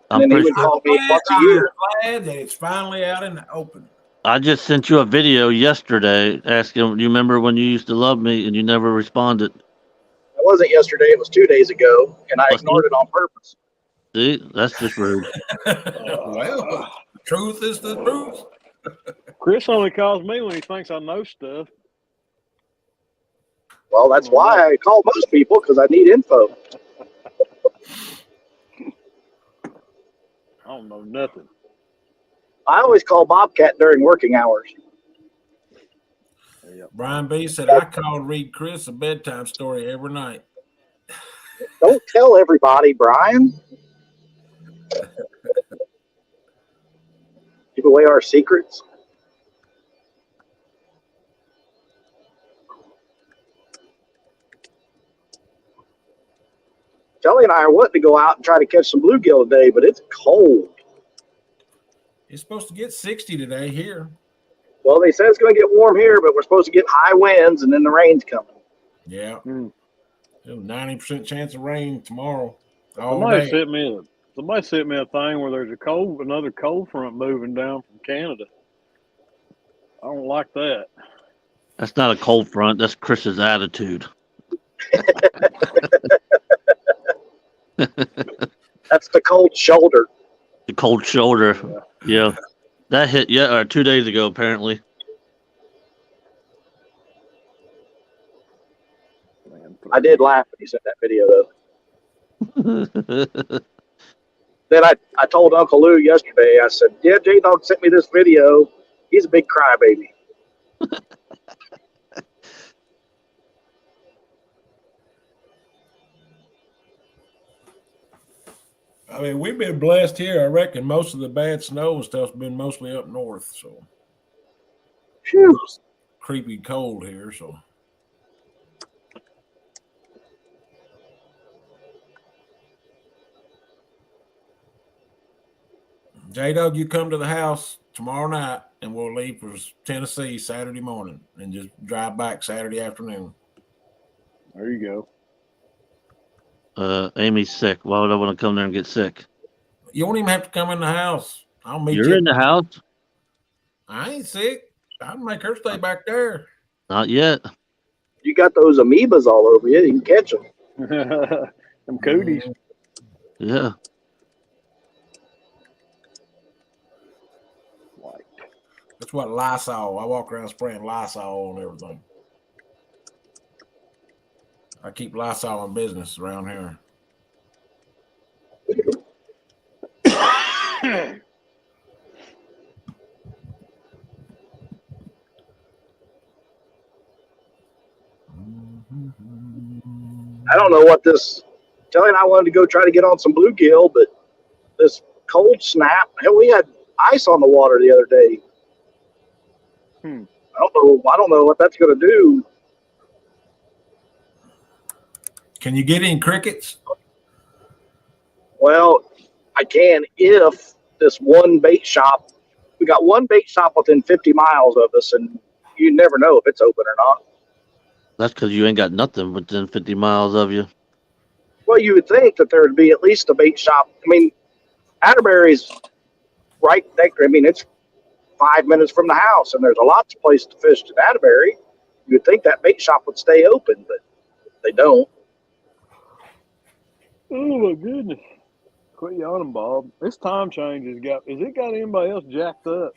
S7: and then he would call me once a year.
S2: Glad that it's finally out in the open.
S6: I just sent you a video yesterday asking, you remember when you used to love me and you never responded?
S7: It wasn't yesterday. It was 2 days ago, and I ignored it on purpose.
S6: See, that's just rude.
S2: Well, the truth is the truth.
S3: Chris only calls me when he thinks I know stuff.
S7: Well, that's why I call most people, because I need info.
S3: I don't know nothing.
S7: I always call Bobcat during working hours.
S2: Brian B said, I call and read Chris a bedtime story every night.
S7: Don't tell everybody, Brian. Give away our secrets. Kelly and I are wanting to go out and try to catch some bluegill today, but it's cold.
S2: It's supposed to get 60 today here.
S7: Well, they said it's going to get warm here, but we're supposed to get high winds, and then the rain's coming.
S2: Yeah. 90% chance of rain tomorrow.
S3: Somebody sent me a thing where there's another cold front moving down from Canada. I don't like that.
S6: That's not a cold front. That's Chris's attitude.
S7: That's the cold shoulder.
S6: The cold shoulder. Yeah. That hit 2 days ago, apparently.
S7: I did laugh when he sent that video, though. Then I told Uncle Lou yesterday, I said, yeah, J-Dog sent me this video. He's a big crybaby.
S2: I mean, we've been blessed here. I reckon most of the bad snow and stuff's been mostly up north, so
S7: Phew.
S2: It's creepy cold here. So J-Dog, you come to the house tomorrow night, and we'll leave for Tennessee Saturday morning and just drive back Saturday afternoon.
S3: There you go.
S6: Amy's sick. Why would I want to come there and get sick?
S2: You won't even have to come in the house. I'll meet you.
S6: You're in the house?
S2: I ain't sick. I'll make her stay back there.
S6: Not yet.
S7: You got those amoebas all over you. You can catch them.
S3: Them cooties.
S6: Yeah.
S2: That's what Lysol. I walk around spraying Lysol on everything. I keep Lysol in business around here.
S7: I don't know what this. Kelly and I wanted to go try to get on some bluegill, but this cold snap. Hell, we had ice on the water the other day. I don't know what that's going to do.
S2: Can you get any crickets?
S7: Well, I can if this one bait shop. We got one bait shop within 50 miles of us, and you never know if it's open or not.
S6: That's because you ain't got nothing within 50 miles of you.
S7: Well, you would think that there would be at least a bait shop. I mean, Atterbury's right there. I mean, it's 5 minutes from the house, and there's a lot of places to fish in Atterbury. You would think that bait shop would stay open, but they don't.
S3: Oh my goodness! Quit yawning, Bob. This time change has got. Has it got anybody else jacked up?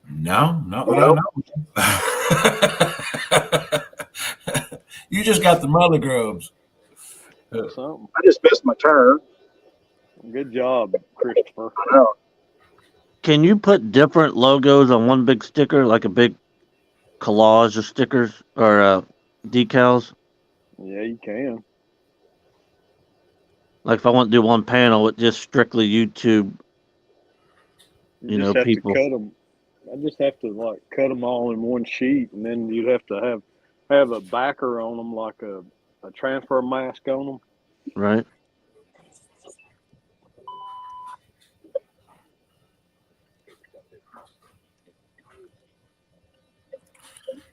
S2: No, not that I know. You just got the mother grubs.
S3: That's something.
S7: I just missed my turn.
S3: Good job, Christopher.
S7: I know.
S6: Can you put different logos on one big sticker, like a big collage of stickers or decals?
S3: Yeah, you can.
S6: Like if I want to do one panel with just strictly YouTube, you know,
S3: just have
S6: people.
S3: to cut them. I just have to like cut them all in one sheet, and then you'd have to have a backer on them, like a transfer mask on them.
S6: Right.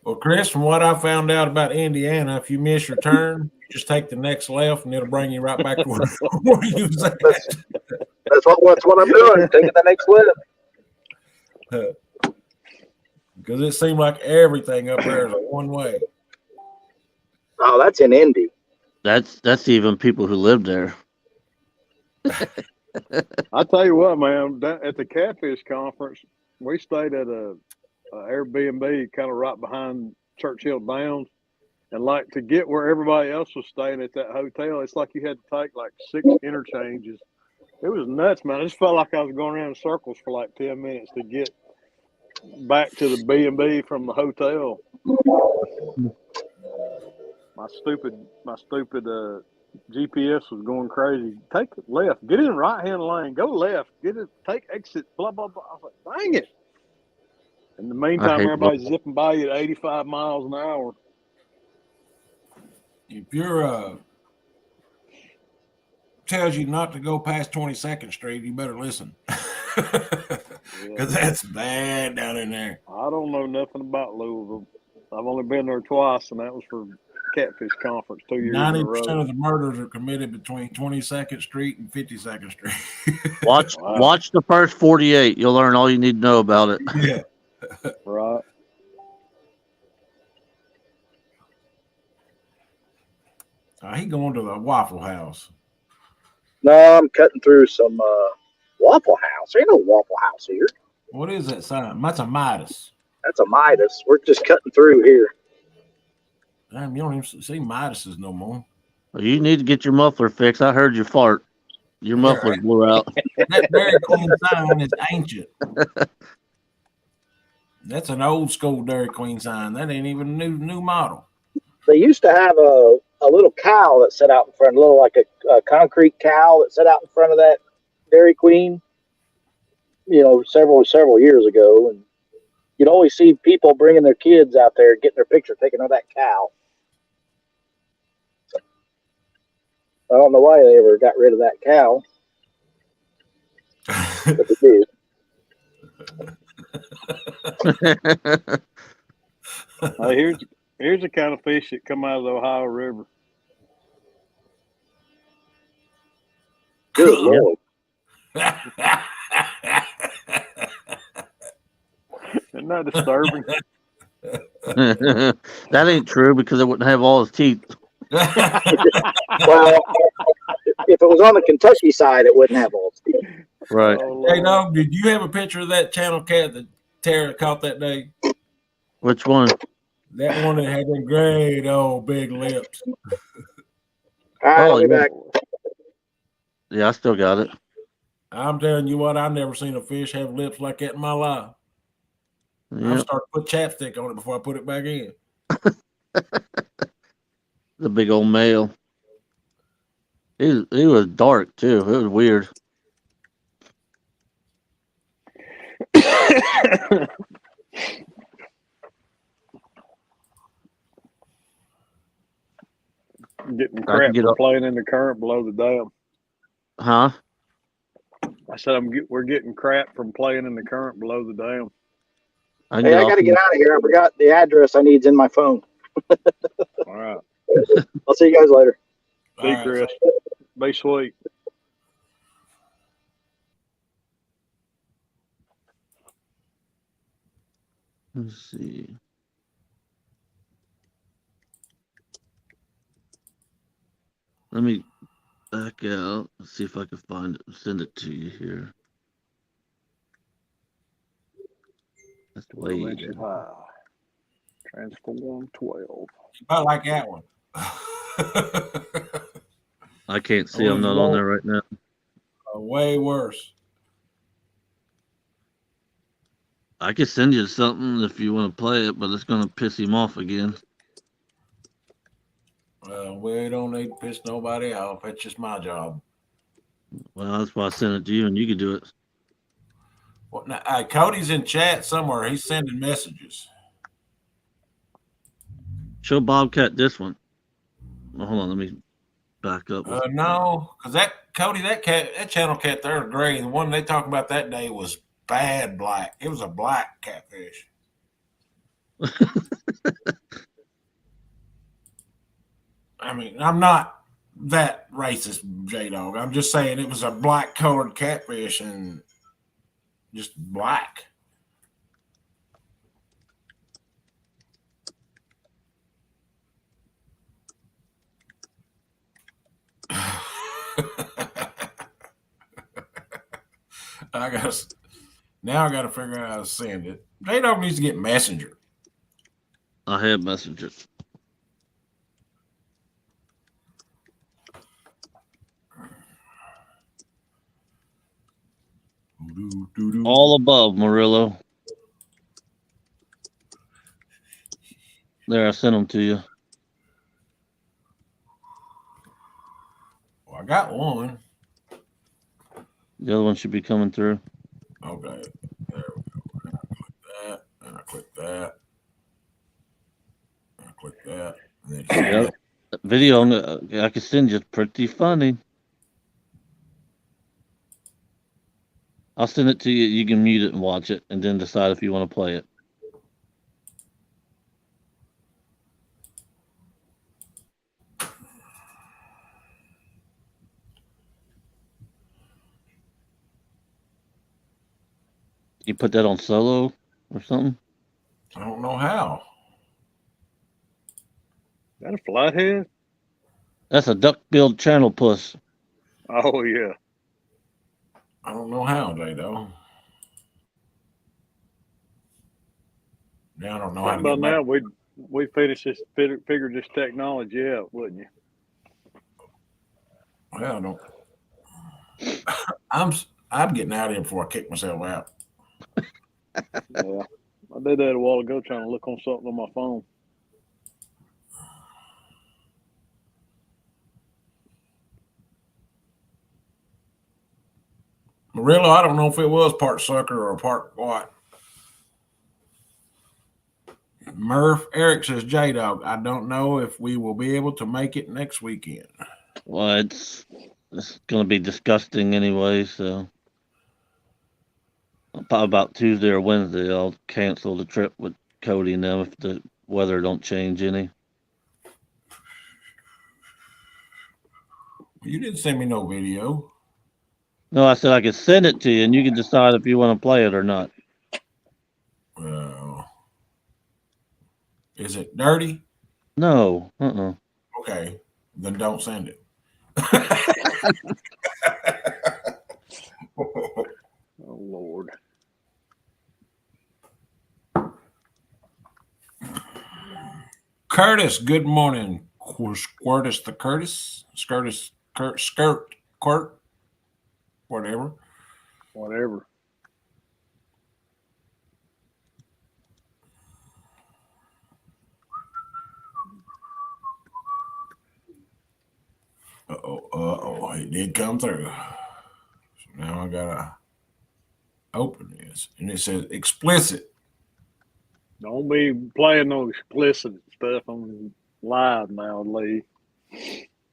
S2: Well, Chris, from what I found out about Indiana, if you miss your turn, you just take the next left, and it'll bring you right back to where you was at.
S7: That's what I'm doing. Taking the next lift.
S2: Because it seemed like everything up there is a one way.
S7: Oh, that's in Indy.
S6: That's even people who live there.
S3: I tell you what, man, at the Catfish Conference, we stayed at a Airbnb kind of right behind Churchill Downs, and like to get where everybody else was staying at that hotel, it's like you had to take like 6 interchanges. It was nuts, man. I just felt like I was going around in circles for like 10 minutes to get back to the B&B from the hotel. My stupid GPS was going crazy. Take it left. Get in the right-hand lane. Go left. Get it. Take exit. Blah, blah, blah. I was like, dang it. In the meantime, everybody's zipping by you at 85 miles an hour.
S2: If you're tells you not to go past 22nd Street, you better listen. Because that's bad down in there.
S3: I don't know nothing about Louisville. I've only been there twice, and that was for Catfish Conference 2 years
S2: 90% of the murders are committed between 22nd Street and 52nd Street.
S6: Watch the first 48. You'll learn all you need to know about it.
S2: Yeah.
S3: Right.
S2: He going to the Waffle House.
S7: No, I'm cutting through some Waffle House. There ain't no Waffle House here.
S2: What is that sign? That's a Midas.
S7: That's a Midas. We're just cutting through here.
S2: Damn, you don't even see Midases no more.
S6: Well, you need to get your muffler fixed. I heard you fart. Your muffler blew out.
S2: That Dairy Queen sign is ancient. That's an old school Dairy Queen sign. That ain't even a new model.
S7: They used to have a little cow that sat out in front, like a concrete cow that sat out in front of that Dairy Queen, several years ago. And you'd always see people bringing their kids out there, getting their picture taken of that cow. I don't know why they ever got rid of that cow, but they did.
S3: Here's the kind of fish that come out of the Ohio River.
S7: Good Lord.
S3: Isn't that disturbing?
S6: That ain't true because it wouldn't have all his teeth.
S7: Well, if it was on the Kentucky side, it wouldn't have all its teeth.
S6: Right.
S2: Hey, no, did you have a picture of that channel cat that Tara caught that day?
S6: Which one?
S2: That one that had them great old big lips.
S7: All right, I'll be back.
S6: Yeah, I still got it.
S2: I'm telling you what, I've never seen a fish have lips like that in my life. I
S6: Yep.
S2: started to put chapstick on it before I put it back in.
S6: The big old male. He was dark too. It was weird.
S3: Getting
S6: I can
S3: crap
S6: get
S3: for
S6: up.
S3: playing in the current below the dam.
S6: Huh?
S3: I said we're getting crap from playing in the current below the dam.
S6: I can
S7: Hey,
S6: get
S7: I
S6: off.
S7: got to get out of here. I forgot the address I need's in my phone.
S3: All right.
S7: I'll see you guys later.
S3: See,
S2: All right,
S3: Chris. Be sweet.
S6: Let's see. Let me back out. Let's see if I can find it and send it to you here. That's way
S3: Appalachian
S6: easier.
S3: High. Transform 12.
S2: I like that one.
S6: I can't see.
S2: It
S6: I'm
S2: was
S6: not on there right now.
S2: way worse.
S6: I could send you something if you want to play it, but it's gonna piss him off again.
S2: We don't need to piss nobody off. That's just my job.
S6: Well, that's why I sent it to you, and you could do it.
S2: Well, now, Cody's in chat somewhere. He's sending messages.
S6: Show Bobcat this one. Oh, hold on, let me back up.
S2: No, because that Cody, that channel cat there is gray. The one they talked about that day was bad black. It was a black catfish. I mean, I'm not that racist, J Dog. I'm just saying it was a black colored catfish and just black. I gotta figure out how to send it. J Dog needs to get Messenger.
S6: I have messages. All above, Murillo. There, I sent them to you.
S2: Well, I got one.
S6: The other one should be coming through.
S2: Okay, there we go. I click that, and I click that, and I click that, and then
S6: Yeah, that video I could send you. Pretty funny. I'll send it to you. You can mute it and watch it, and then decide if you want to play it. You put that on solo or something?
S2: I don't know how.
S3: Is that a flathead?
S6: That's a duck-billed channel puss.
S3: Oh, yeah.
S2: I don't know how, J-Do. Now I don't know how to
S3: By
S2: get back.
S3: now, we finished this, figured this technology out, wouldn't you?
S2: Well, I don't. I'm getting out of here before I kick myself out.
S3: Yeah. I did that a while ago trying to look on something on my phone.
S2: Murillo, I don't know if it was part sucker or part what. Murph Eric says, J-Dog, I don't know if we will be able to make it next weekend.
S6: Well, it's going to be disgusting anyway, so probably about Tuesday or Wednesday I'll cancel the trip with Cody and them if the weather don't change any.
S2: You didn't send me no video.
S6: No, I said I could send it to you, and you can decide if you want to play it or not.
S2: Is it dirty?
S6: No,
S2: Okay, then don't send it.
S3: Oh, Lord.
S2: Curtis, good morning. Squirtus the Curtis. Skirt, whatever.
S3: Whatever.
S2: it did come through. So now I gotta open this, and it says explicit.
S3: Don't be playing no explicit stuff on live now, Lee.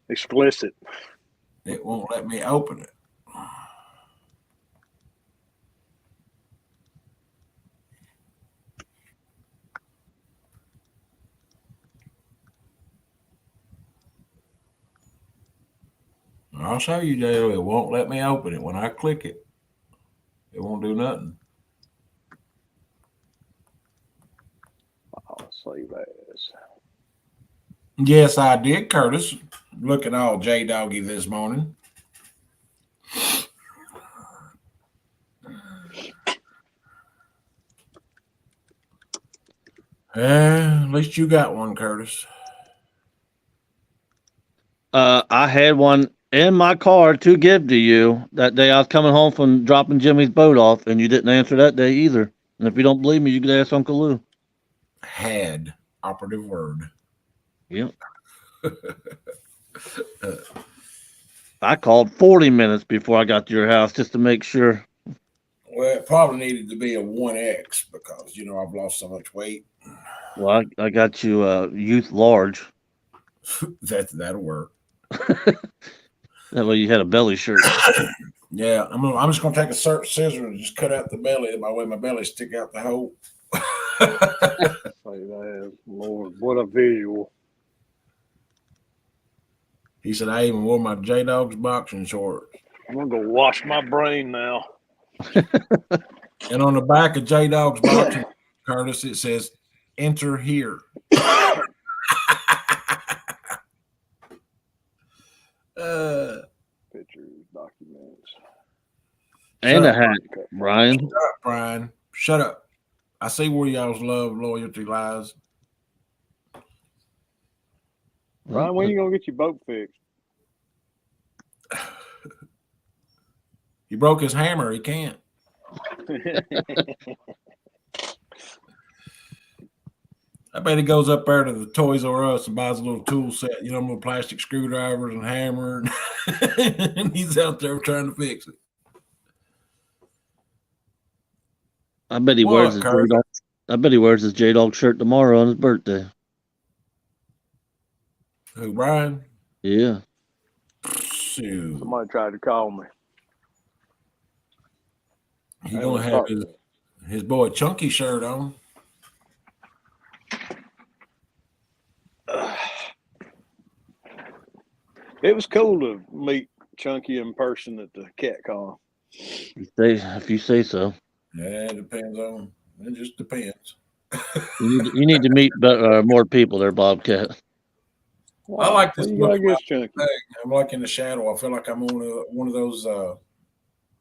S3: Explicit.
S2: It won't let me open it. I'll show you, Dale. It won't let me open it. When I click it, it won't do nothing.
S3: I'll save as.
S2: Yes, I did, Curtis. Looking all J-Doggy this morning. At least you got one, Curtis.
S6: I had one in my car to give to you that day I was coming home from dropping Jimmy's boat off, and you didn't answer that day either. And if you don't believe me, you could ask Uncle Lou.
S2: Had, operative word.
S6: Yep. I called 40 minutes before I got to your house just to make sure.
S2: Well, it probably needed to be a 1X because, I've lost so much weight.
S6: Well, I got you youth large.
S2: That'll work.
S6: That way you had a belly shirt.
S2: Yeah, I'm just gonna take a scissor and just cut out the belly. My way my belly stick out the hole.
S3: Say that, Lord, what a visual.
S2: He said I even wore my J-Dog's boxing shorts.
S3: I'm gonna go wash my brain now.
S2: And on the back of J-Dog's boxing, Curtis, it says, "Enter here."
S3: Pictures, documents.
S6: And
S2: Shut
S6: a hat, Brian.
S2: Shut up, Brian. Shut up. I see where y'all's love, loyalty lies.
S3: Ryan, when you gonna get your boat fixed?
S2: He broke his hammer. He can't. I bet he goes up there to the Toys R Us and buys a little tool set, little plastic screwdrivers and hammer, and he's out there trying to fix it.
S6: I bet he
S2: What,
S6: wears his
S2: Kurt?
S6: J-Dog. I bet he wears his J-Dog shirt tomorrow on his birthday.
S2: Who, Brian?
S6: Yeah.
S2: Shoot.
S3: Somebody tried to call me.
S2: He's gonna have his boy Chunky shirt on.
S3: It was cool to meet Chunky in person at the CatCon.
S6: If you say so.
S2: Yeah, it just depends.
S6: You need to meet more people there, Bobcat.
S3: Wow.
S2: I like this
S3: What you got
S2: look
S3: against Chunky?
S2: I'm like in the shadow. I feel like I'm on one of those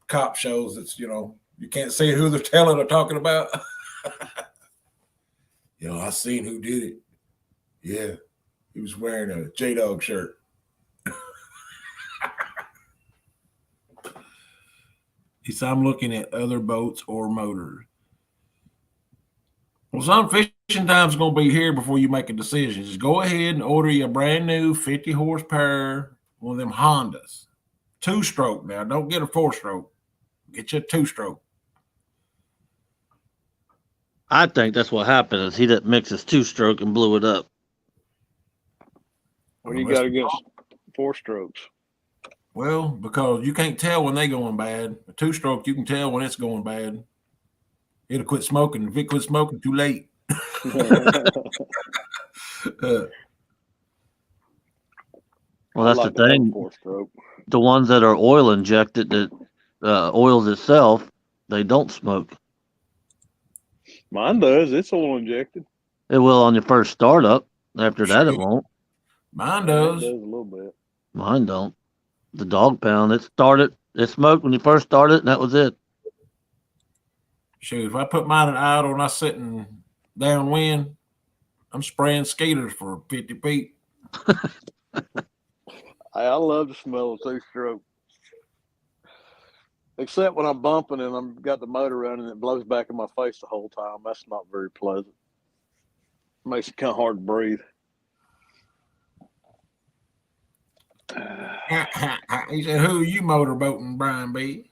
S2: cop shows that's, you can't see who they're telling or talking about. I seen who did it. Yeah, he was wearing a J-Dog shirt. He said, I'm looking at other boats or motors. Well, some fishing time's going to be here before you make a decision. Just go ahead and order you a brand new 50 horsepower, one of them Hondas. 2-stroke now. Don't get a 4-stroke. Get you a 2-stroke.
S6: I think that's what happened is he didn't mix his 2-stroke and blew it up.
S3: What do you got against 4-strokes?
S2: Well, because you can't tell when they going bad. A 2-stroke, you can tell when it's going bad. It'll quit smoking. If it quit smoking, too late.
S6: Well, that's
S3: like
S6: the thing.
S3: 4-stroke.
S6: The ones that are oil injected that oils itself, they don't smoke.
S3: Mine does. It's oil injected.
S6: It will on your first startup. After that, it won't.
S2: Mine
S3: It
S2: does.
S3: does a little bit.
S6: Mine don't. The dog pound, it smoked when you first started, and that was it.
S2: Shoot, if I put mine in idle and I sitting downwind, I'm spraying skaters for 50 feet.
S3: I love the smell of 2-stroke. Except when I'm bumping and I've got the motor running and it blows back in my face the whole time. That's not very pleasant. Makes it kind of hard to breathe.
S2: He said, "Who are you motorboating, Brian B?"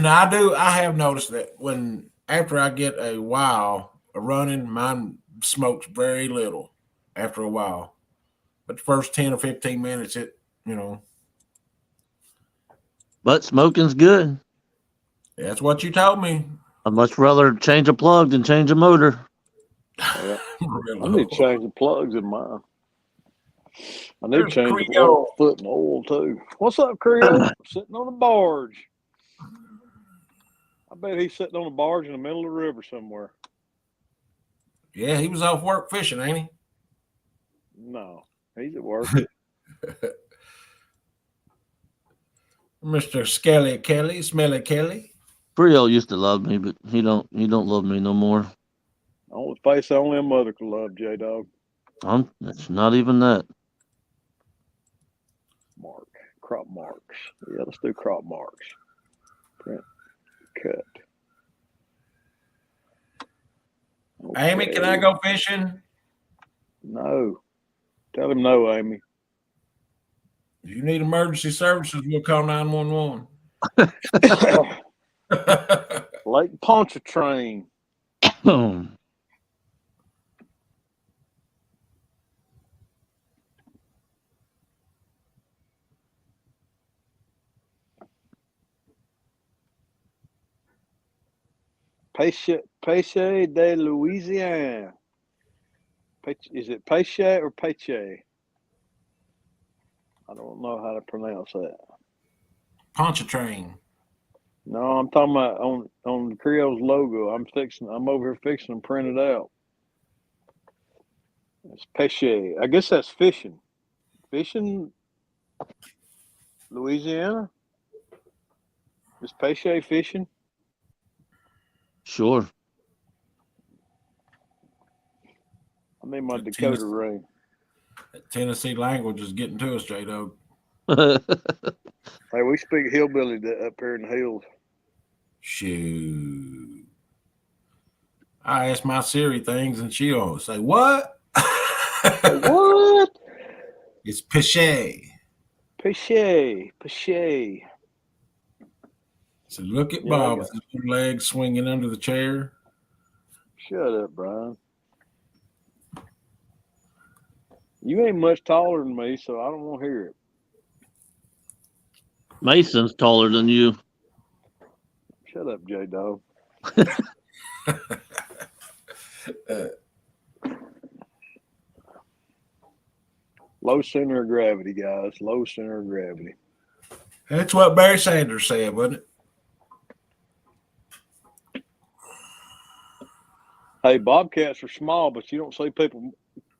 S2: Now I have noticed that when after I get a while of running, mine smokes very little after a while. But the first 10 or 15 minutes,
S6: But smoking's good.
S2: that's what you told me.
S6: I'd much rather change a plug than change a motor.
S3: Yeah.
S2: Really.
S3: I need to change the plugs in mine. I need to
S2: There's
S3: change the
S2: Creole.
S3: foot and oil too. What's up, Creole? Sitting on a barge. I bet he's sitting on a barge in the middle of the river somewhere.
S2: Yeah, he was off work fishing, ain't he?
S3: No, he's at work.
S2: Mr. Smelly Kelly.
S6: Creole used to love me, but he don't love me no more.
S3: On his face, only a mother could love, J-Dog.
S6: It's not even that.
S3: Mark. Crop marks. Yeah, let's do crop marks. Print. Cut.
S2: Amy, can I go fishing?
S3: No. Tell him no, Amy.
S2: If you need emergency services, we'll call 911.
S3: Lake Pontchartrain. Pêche de Louisiane. Is it Pêche or Pêche? I don't know how to pronounce that.
S2: Pontchartrain.
S3: No, I'm talking about on the Creole's logo. I'm over here fixing to print it out. It's Pêche. I guess that's fishing. Fishing, Louisiana. Is Pêche fishing?
S6: Sure.
S3: I need my Dakota ring.
S2: Tennessee language is getting to us, J-Dog.
S3: Hey, we speak hillbilly up here in the hills.
S2: Shoot. I ask my Siri things and she'll say, "What?"
S3: What?
S2: It's Pêche.
S3: Pêche.
S2: So look at
S3: Yeah,
S2: Bob with his two legs swinging under the chair.
S3: Shut up, Brian. You ain't much taller than me, so I don't want to hear it.
S6: Mason's taller than you.
S3: Shut up, J-Dog. Low center of gravity, guys. Low center of gravity.
S2: That's what Barry Sanders said, wasn't it?
S3: Hey, bobcats are small, but you don't see people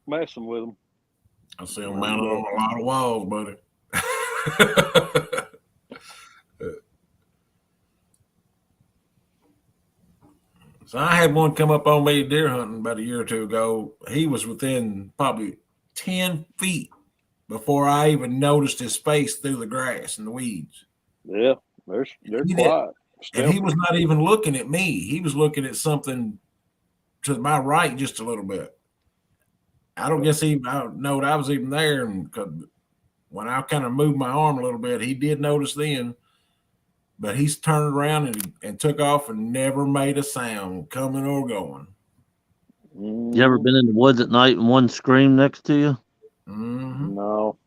S3: messing with them.
S2: I see them mounted on a lot of walls, buddy. So I had one come up on me deer hunting about a year or two ago. He was within probably 10 feet before I even noticed his face through the grass and the weeds.
S3: Yeah, they're quiet.
S2: And he was not even looking at me. He was looking at something to my right just a little bit. I don't guess I know I was even there. And when I kind of moved my arm a little bit, he did notice then. But he's turned around and took off and never made a sound coming or going.
S6: You ever been in the woods at night and one scream next to you?
S2: Mm-hmm.
S3: No.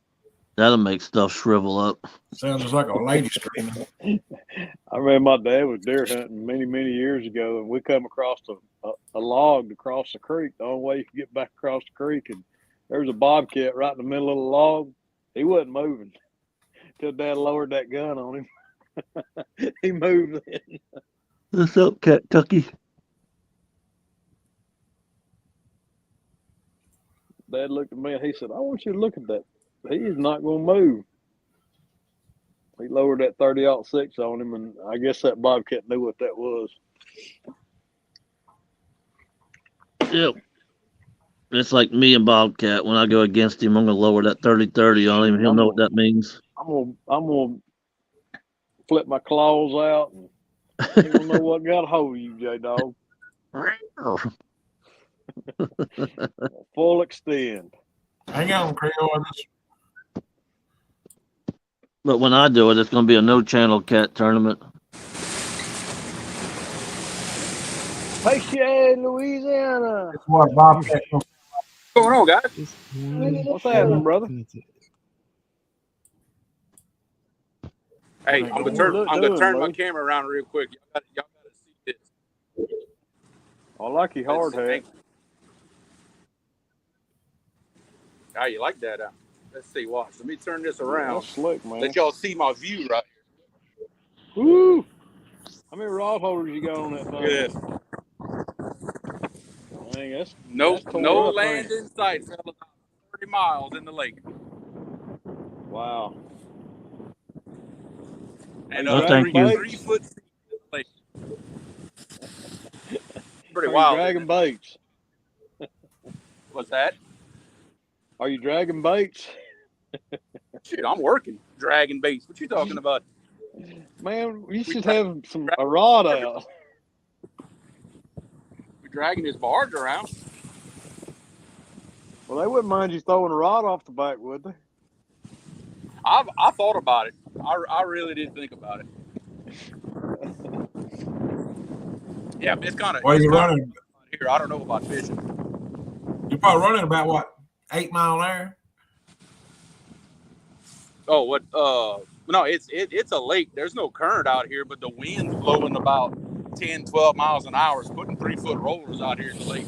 S6: That'll make stuff shrivel up.
S2: Sounds just like a lady screaming.
S3: I remember my dad was deer hunting many, many years ago, and we come across a log to cross the creek. The only way you could get back across the creek, and there was a bobcat right in the middle of the log. He wasn't moving until Dad lowered that gun on him. He moved then.
S6: What's up, Cat Tucky?
S3: Dad looked at me and he said, "I want you to look at that. He is not going to move." He lowered that 30-06 on him, and I guess that bobcat knew what that was.
S6: Yep. It's like me and Bobcat. When I go against him, I'm gonna lower that 30-30 on him. He'll know what that means.
S3: I'm gonna flip my claws out, and he don't know what got a hold of you, J-Dog. Full extend.
S2: Hang on, Creole.
S6: But when I do it, it's going to be a no channel cat tournament.
S3: Hey, Shay, Louisiana.
S2: That's what Bobcat.
S5: What's going on, guys?
S3: What's happening, brother?
S5: Hey,
S2: What
S5: I'm
S2: you
S5: gonna turn my
S3: Lou?
S5: camera around real quick. Y'all gotta see this.
S3: I like your hard hat.
S5: How you like that? Let's see. Watch. Let me turn this around.
S3: That's slick, man.
S5: Let y'all see my view right
S3: Woo! How many rod holders you got on that thing?
S5: here. Look at this.
S3: Dang, that's
S5: No
S3: tore up,
S5: land
S3: ain't it?
S5: in sight, fella. 30 miles in the lake.
S3: Wow.
S5: And
S6: No, thank you.
S5: 3 foot deep in the lake. Pretty
S3: Are you
S5: wild.
S3: dragging baits?
S5: What's that?
S3: Are you dragging baits?
S5: Shoot, I'm working. Dragging baits. What you talking about?
S3: Man, you should
S5: drag-
S3: have a rod out.
S5: We're dragging this barge around.
S3: Well, they wouldn't mind you throwing a rod off the back, would they?
S5: I thought about it. I really did think about it. Yeah, but it's kind of.
S2: Well, you're running.
S5: Here, I don't know about fishing.
S2: You're probably running about what, 8 mile an hour?
S5: Oh, what? No, it's a lake. There's no current out here, but the wind's blowing about 10, 12 miles an hour. It's putting 3 foot rollers out here in the lake.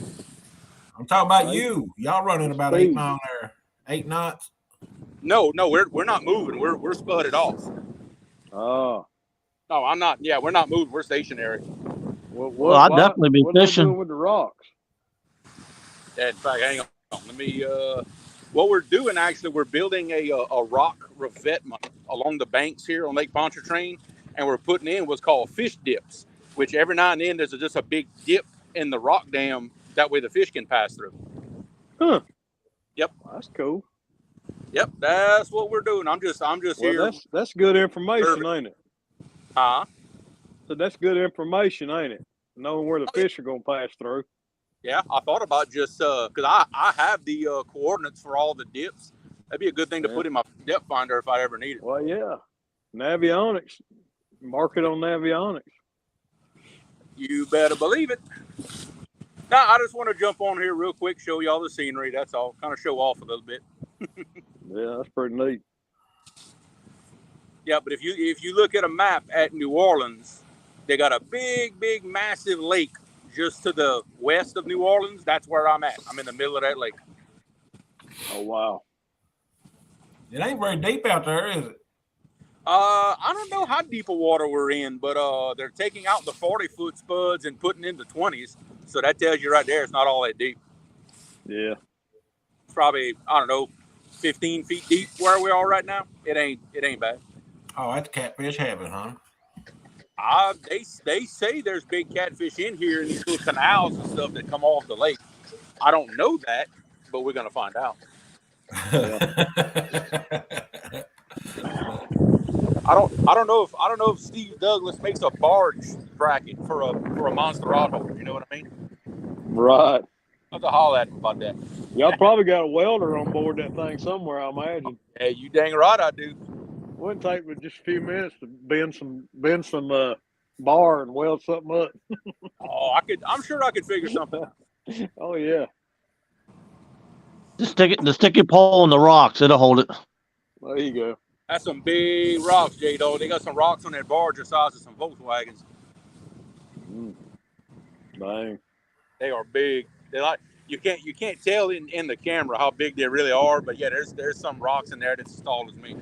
S2: I'm talking about
S3: Right.
S2: you. Y'all running about
S3: Speed.
S2: 8 mile an hour, 8 knots.
S5: No, we're not moving. We're spudded off.
S3: Oh.
S5: No, I'm not. Yeah, we're not moving. We're stationary.
S6: Well, I'd definitely be
S3: what are they
S6: fishing.
S3: doing with the rocks?
S5: Yeah, in fact, hang on. Let me. What we're doing actually, we're building a rock revetment along the banks here on Lake Pontchartrain, and we're putting in what's called fish dips, which every now and then there's just a big dip in the rock dam. That way the fish can pass through.
S3: Huh.
S5: Yep.
S3: That's cool.
S5: Yep, that's what we're doing. I'm just
S3: Well,
S5: here.
S3: that's good information, ain't it? So that's good information, ain't it? Knowing where the fish are gonna pass through.
S5: Yeah, I thought about just because I have the coordinates for all the dips. That'd be a good thing to put in my depth finder if I ever need it.
S3: Well, yeah. Navionics. Mark it on Navionics.
S5: You better believe it. Now, I just want to jump on here real quick, show y'all the scenery. That's all. Kind of show off a little bit.
S3: Yeah, that's pretty neat.
S5: Yeah, but if you look at a map at New Orleans, they got a big, massive lake just to the west of New Orleans. That's where I'm at. I'm in the middle of that lake.
S3: Oh, wow.
S2: It ain't very deep out there, is it?
S5: I don't know how deep a water we're in, but they're taking out the 40-foot spuds and putting in the 20s. So that tells you right there it's not all that deep.
S3: Yeah.
S5: It's probably, I don't know, 15 feet deep where we are right now. It ain't bad.
S2: Oh, that's catfish heaven, huh?
S5: They say there's big catfish in here in these little canals and stuff that come off the lake. I don't know that, but we're gonna find out. I don't know if Steve Douglas makes a barge bracket for a monster rod holder. You know what I mean?
S3: Right.
S5: I'll have to holler at him about that.
S3: Y'all probably got a welder on board that thing somewhere, I imagine.
S5: Hey, you dang right I do.
S3: Wouldn't take but just a few minutes to bend some bar and weld something up.
S5: Oh, I'm sure I could figure something out.
S3: Oh yeah.
S6: Just stick your pole in the rocks. It'll hold it.
S3: There you go.
S5: That's some big rocks, J-Dog. They got some rocks on that barge the size of some Volkswagens.
S3: Dang.
S5: They are big. They like you can't tell in the camera how big they really are, but yeah, there's some rocks in there that's as tall as me.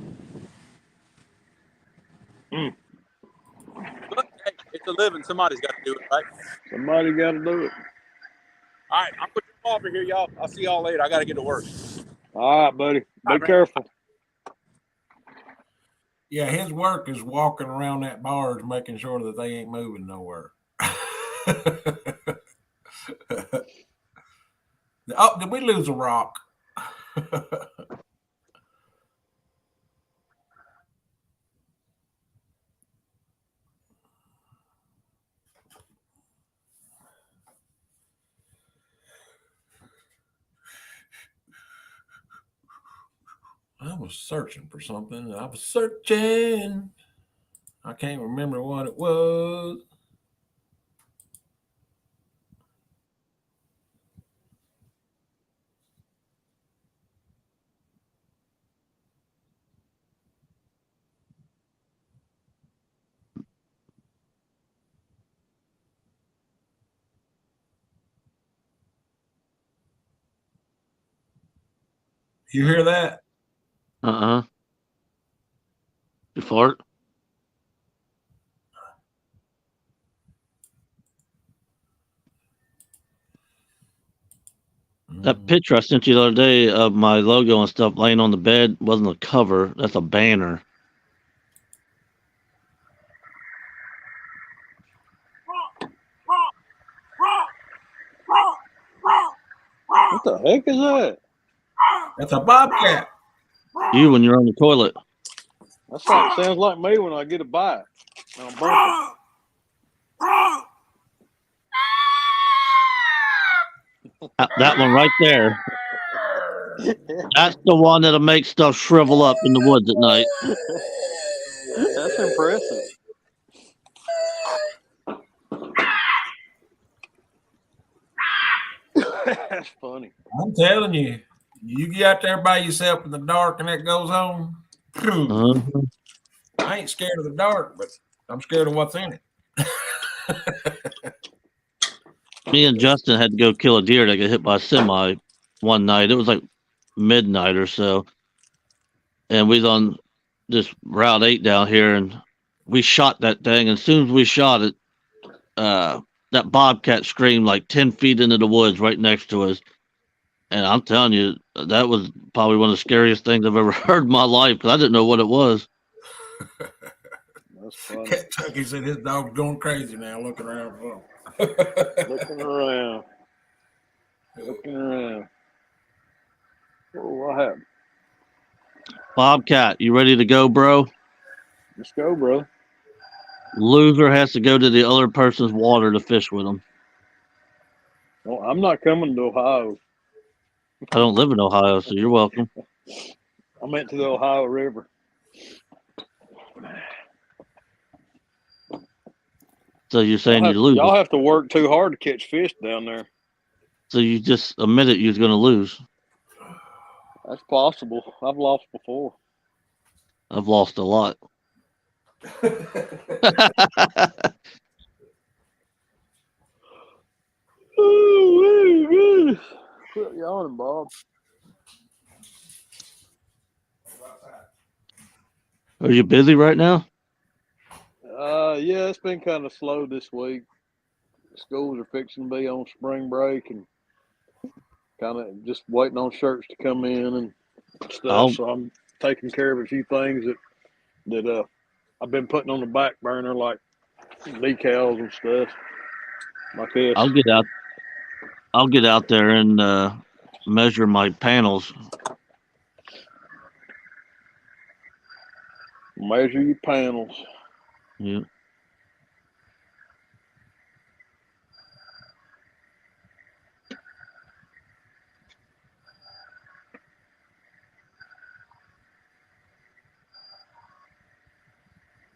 S5: But hey, it's a living. Somebody's got to do it, right?
S3: Somebody got to do it.
S5: All right, I'm putting you off here, y'all. I'll see y'all later. I got to get to work.
S3: All right, buddy. Be
S5: All right,
S3: careful.
S2: Yeah, his work is walking around that barge, making sure that they ain't moving nowhere. Oh, did we lose a rock? was searching for something. I was searching. I can't remember what it was. You hear that?
S6: You fart? That picture I sent you the other day of my logo and stuff laying on the bed wasn't a cover. That's a banner.
S3: What the heck is that?
S2: That's a bobcat.
S6: You when you're on the toilet.
S3: That sounds like me when I get a bite. And I'm burping.
S6: That one right there. That's the one that'll make stuff shrivel up in the woods at night.
S3: That's impressive. That's funny.
S2: I'm telling you, you get out there by yourself in the dark and that goes on. I ain't scared of the dark, but I'm scared of what's in it.
S6: Me and Justin had to go kill a deer that got hit by a semi one night. It was like midnight or so. And we was on this Route 8 down here, and we shot that thing. And as soon as we shot it, that bobcat screamed like 10 feet into the woods right next to us. And I'm telling you, that was probably one of the scariest things I've ever heard in my life because I didn't know what it was.
S3: That's funny.
S2: Kentucky said his dog's going crazy now, looking around for him.
S3: Looking around. Looking around. Oh, what happened?
S6: Bobcat, you ready to go, bro?
S3: Let's go, bro.
S6: Loser has to go to the other person's water to fish with them.
S3: Well, I'm not coming to Ohio.
S6: I don't live in Ohio, so you're welcome.
S3: I went to the Ohio River.
S6: So you're saying you lose.
S3: Y'all have to work too hard to catch fish down there.
S6: So you just admitted you was going to lose.
S3: That's possible. I've lost before.
S6: I've lost a lot.
S3: Quit yawning, Bob.
S6: Are you busy right now?
S3: Yeah, it's been kind of slow this week. Schools are fixing to be on spring break and kind of just waiting on shirts to come in and stuff. So I'm taking care of a few things that I've been putting on the back burner, like decals and stuff like this.
S6: I'll get out there and measure my panels.
S3: Measure your panels.
S6: Yeah.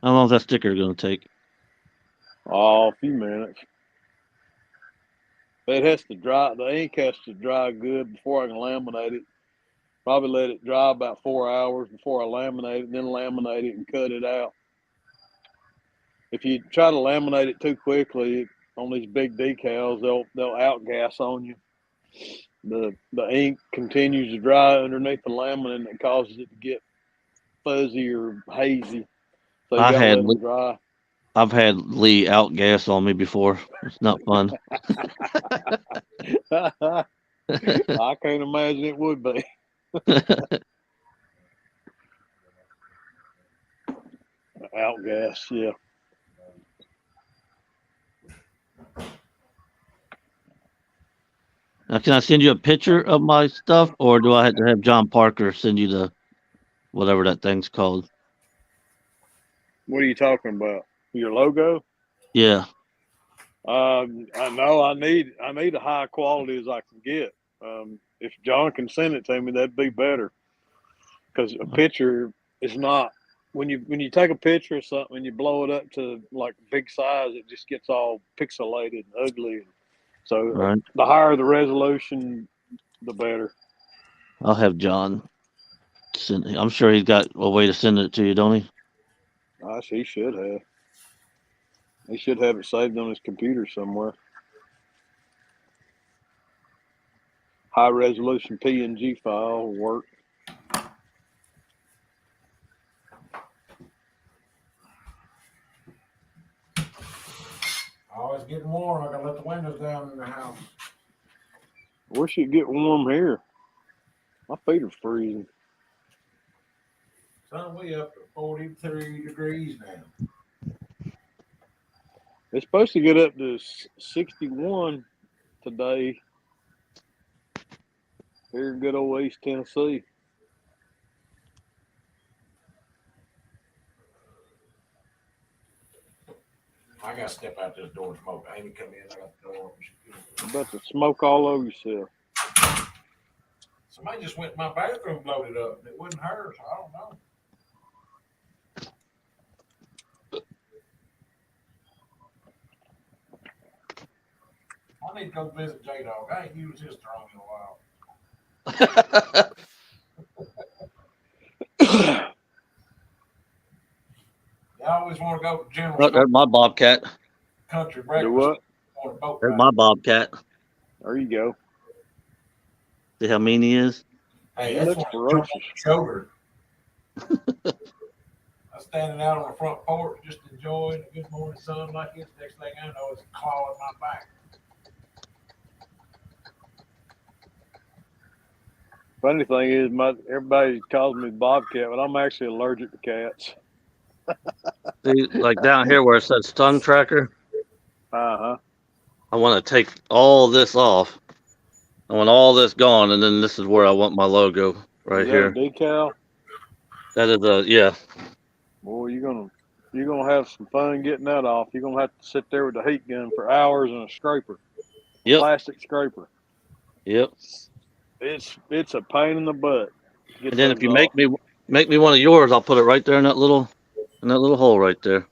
S6: How long is that sticker going to take?
S3: Oh, a few minutes. It has to dry. The ink has to dry good before I can laminate it. Probably let it dry about 4 hours before I laminate it, then laminate it and cut it out. If you try to laminate it too quickly on these big decals, they'll outgas on you. The ink continues to dry underneath the laminate, and it causes it to get fuzzy or hazy. So you gotta let them dry.
S6: I've had Lee outgas on me before. It's not fun.
S3: I can't imagine it would be. Outgas, yeah.
S6: Now, can I send you a picture of my stuff, or do I have to have John Parker send you the whatever that thing's called?
S3: What are you talking about? Your logo?
S6: Yeah.
S3: I know I need a high quality as I can get. If John can send it to me, that'd be better. because a picture is not when you take a picture of something and you blow it up to like big size, it just gets all pixelated and ugly. So
S6: Right.
S3: the higher the resolution, the better.
S6: I'll have John send. I'm sure he's got a way to send it to you, don't he?
S3: Gosh, he should have. He should have it saved on his computer somewhere. High resolution PNG file will work.
S2: Oh, it's getting warm. I gotta let the windows down in the house.
S3: I wish it'd get warm here. My feet are freezing.
S2: Son, we up to 43 degrees now.
S3: It's supposed to get up to 61 today here in good old East Tennessee.
S2: I gotta step out this door and smoke. Amy come in. I got the door open.
S3: You're about to smoke all over yourself.
S2: Somebody just went in my bathroom, blowed it up. It wasn't hers. I don't know. I need to go visit J-Dog. I ain't used his throne in a while. I always want to go to General
S6: Look, there's my bobcat.
S2: Country
S3: Do
S2: breakfast
S3: what?
S2: on a boat
S6: There's
S2: ride.
S6: my bobcat.
S3: There you go.
S6: See how mean he is?
S2: Hey,
S3: He
S2: that's
S3: looks
S2: one that jumped on
S3: ferocious.
S2: the shoulder. I'm standing out on the front porch just enjoying the good morning sun like this. Next thing I know, it's clawing my back.
S3: Funny thing is, everybody calls me Bobcat, but I'm actually allergic to cats.
S6: See, like down here where it says stun tracker,
S3: Uh-huh.
S6: I want to take all this off. I want all this gone, and then this is where I want my logo right
S3: Is that
S6: here.
S3: a decal?
S6: That is a yeah.
S3: Boy, you're gonna have some fun getting that off. You're gonna have to sit there with the heat gun for hours and a scraper.
S6: Yep.
S3: Plastic scraper.
S6: Yep.
S3: It's a pain in the butt. to get
S6: And then if
S3: those
S6: you
S3: off.
S6: make me one of yours, I'll put it right there in that little hole right there.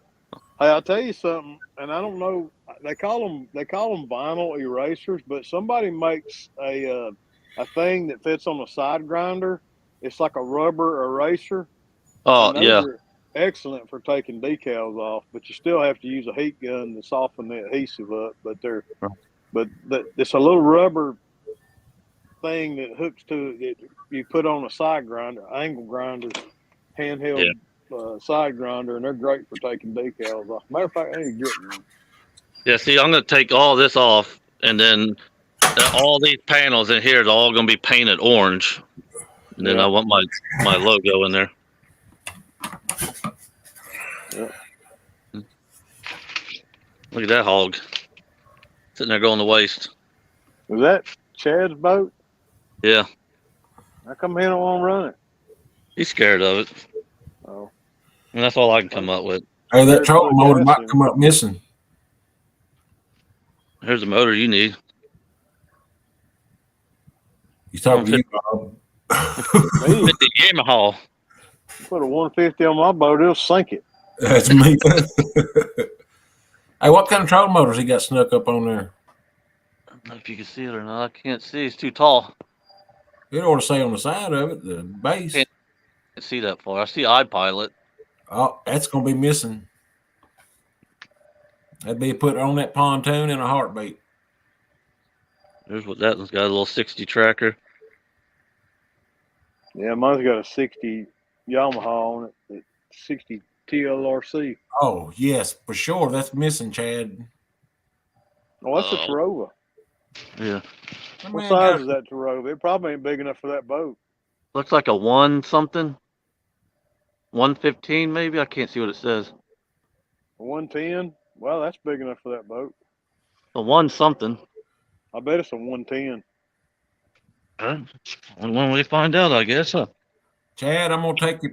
S3: Hey, I'll tell you something, and I don't know. They call them vinyl erasers, but somebody makes a thing that fits on a side grinder. It's like a rubber eraser.
S6: Oh
S3: And those
S6: yeah.
S3: are excellent for taking decals off, but you still have to use a heat gun to soften the adhesive up. But it's a little rubber thing that hooks to it. You put on a side grinder, angle grinder, handheld side grinder, and they're great for taking decals off. Matter of fact, I need to get one.
S6: Yeah, see, I'm gonna take all this off, and then all these panels in here is all gonna be painted orange. And then
S3: Yeah.
S6: I want my logo in there.
S3: Yeah.
S6: Look at that hog sitting there going to waste.
S3: Was that Chad's boat?
S6: Yeah,
S3: How come he don't want to run it?
S6: he's scared of it,
S3: Oh,
S6: and that's all I can come up with.
S2: Hey, that
S3: There's
S2: trolling
S3: no
S2: motor
S3: gas
S2: might
S3: in
S2: come up missing.
S6: Here's the motor you need.
S2: He's talking to you, Bob.
S3: me.
S6: 50 Yamaha.
S3: Put a 150 on my boat, it'll sink it.
S2: That's me. Hey, what kind of trolling motors he got snuck up on there?
S6: I don't know if you can see it or not. I can't see. It's too tall.
S2: It ought to say on the side of it, the base.
S6: Can't see that far. I see iPilot.
S2: Oh, that's going to be missing. That'd be put on that pontoon in a heartbeat.
S6: There's what that one's got, a little 60 tracker.
S3: Yeah, mine's got a 60 Yamaha on it, 60 TLRC.
S2: Oh, yes, for sure. That's missing, Chad.
S3: Oh, that's a
S6: Oh.
S3: Tarova.
S6: Yeah,
S2: That
S3: What
S2: man
S3: size
S2: got-
S3: is that Tarova? It probably ain't big enough for that boat.
S6: looks like a 1 something. 115 maybe. I can't see what it says.
S3: A 110? Well, that's big enough for that boat.
S6: A 1 something.
S3: I bet it's a 110.
S6: When we find out, I guess. Huh?
S2: Chad, I'm gonna take your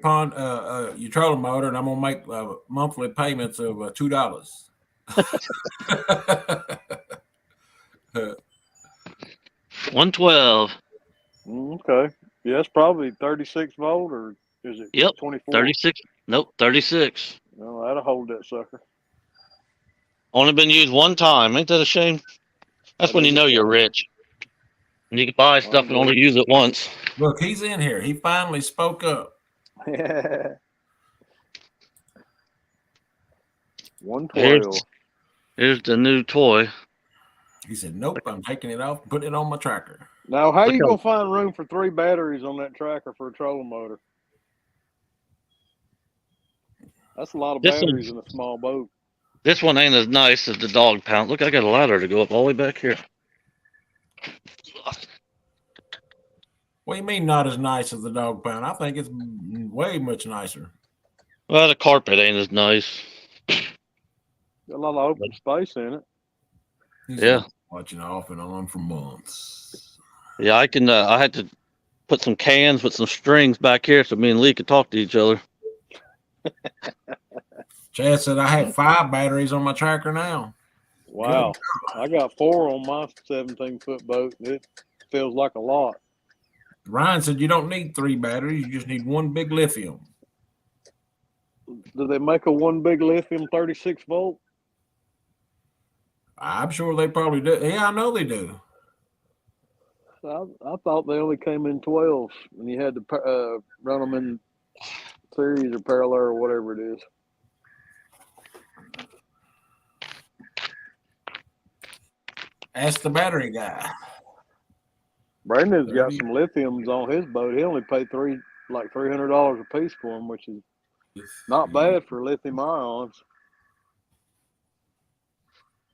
S2: your trolling motor, and I'm gonna make monthly payments of $2.
S6: 112.
S3: Okay. Yeah, it's probably 36 volt, or is it
S6: Yep,
S3: 24?
S6: 36. Nope, 36.
S3: No, that'll hold that sucker.
S6: Only been used one time. Ain't that a shame? That's
S3: That
S6: when you
S3: is a
S6: know you're
S3: shame.
S6: rich. And you can buy stuff and only use it once.
S2: Look, he's in here. He finally spoke up.
S3: 112.
S6: Here's the new toy.
S2: He said, "Nope, I'm taking it off and putting it on my tractor."
S3: Now, how
S6: Look
S3: you
S6: how-
S3: gonna find room for 3 batteries on that tracker for a trolling motor? That's a lot of
S6: This
S3: batteries in a small boat.
S6: This one ain't as nice as the dog pound. Look, I got a ladder to go up all the way back here.
S2: What do you mean not as nice as the dog pound? I think it's way much nicer.
S6: Well, the carpet ain't as nice.
S3: Got a lot of open space in it.
S2: He's
S6: Yeah.
S2: been watching off and on for months.
S6: Yeah, I can. I had to put some cans with some strings back here so me and Lee could talk to each other.
S2: Chad said I had 5 batteries on my tractor now.
S3: Wow. I got 4 on my 17-foot boat. It feels like a lot.
S2: Ryan said you don't need 3 batteries. You just need 1 big lithium.
S3: Do they make a 1 big lithium 36 volt?
S2: I'm sure they probably do. Yeah, I know they do.
S3: I thought they only came in 12s, and you had to run them in series or parallel or whatever it is.
S2: Ask the battery guy.
S3: Brandon's got some lithiums on his boat. He only paid $300 a piece for them, which is not bad for lithium ions.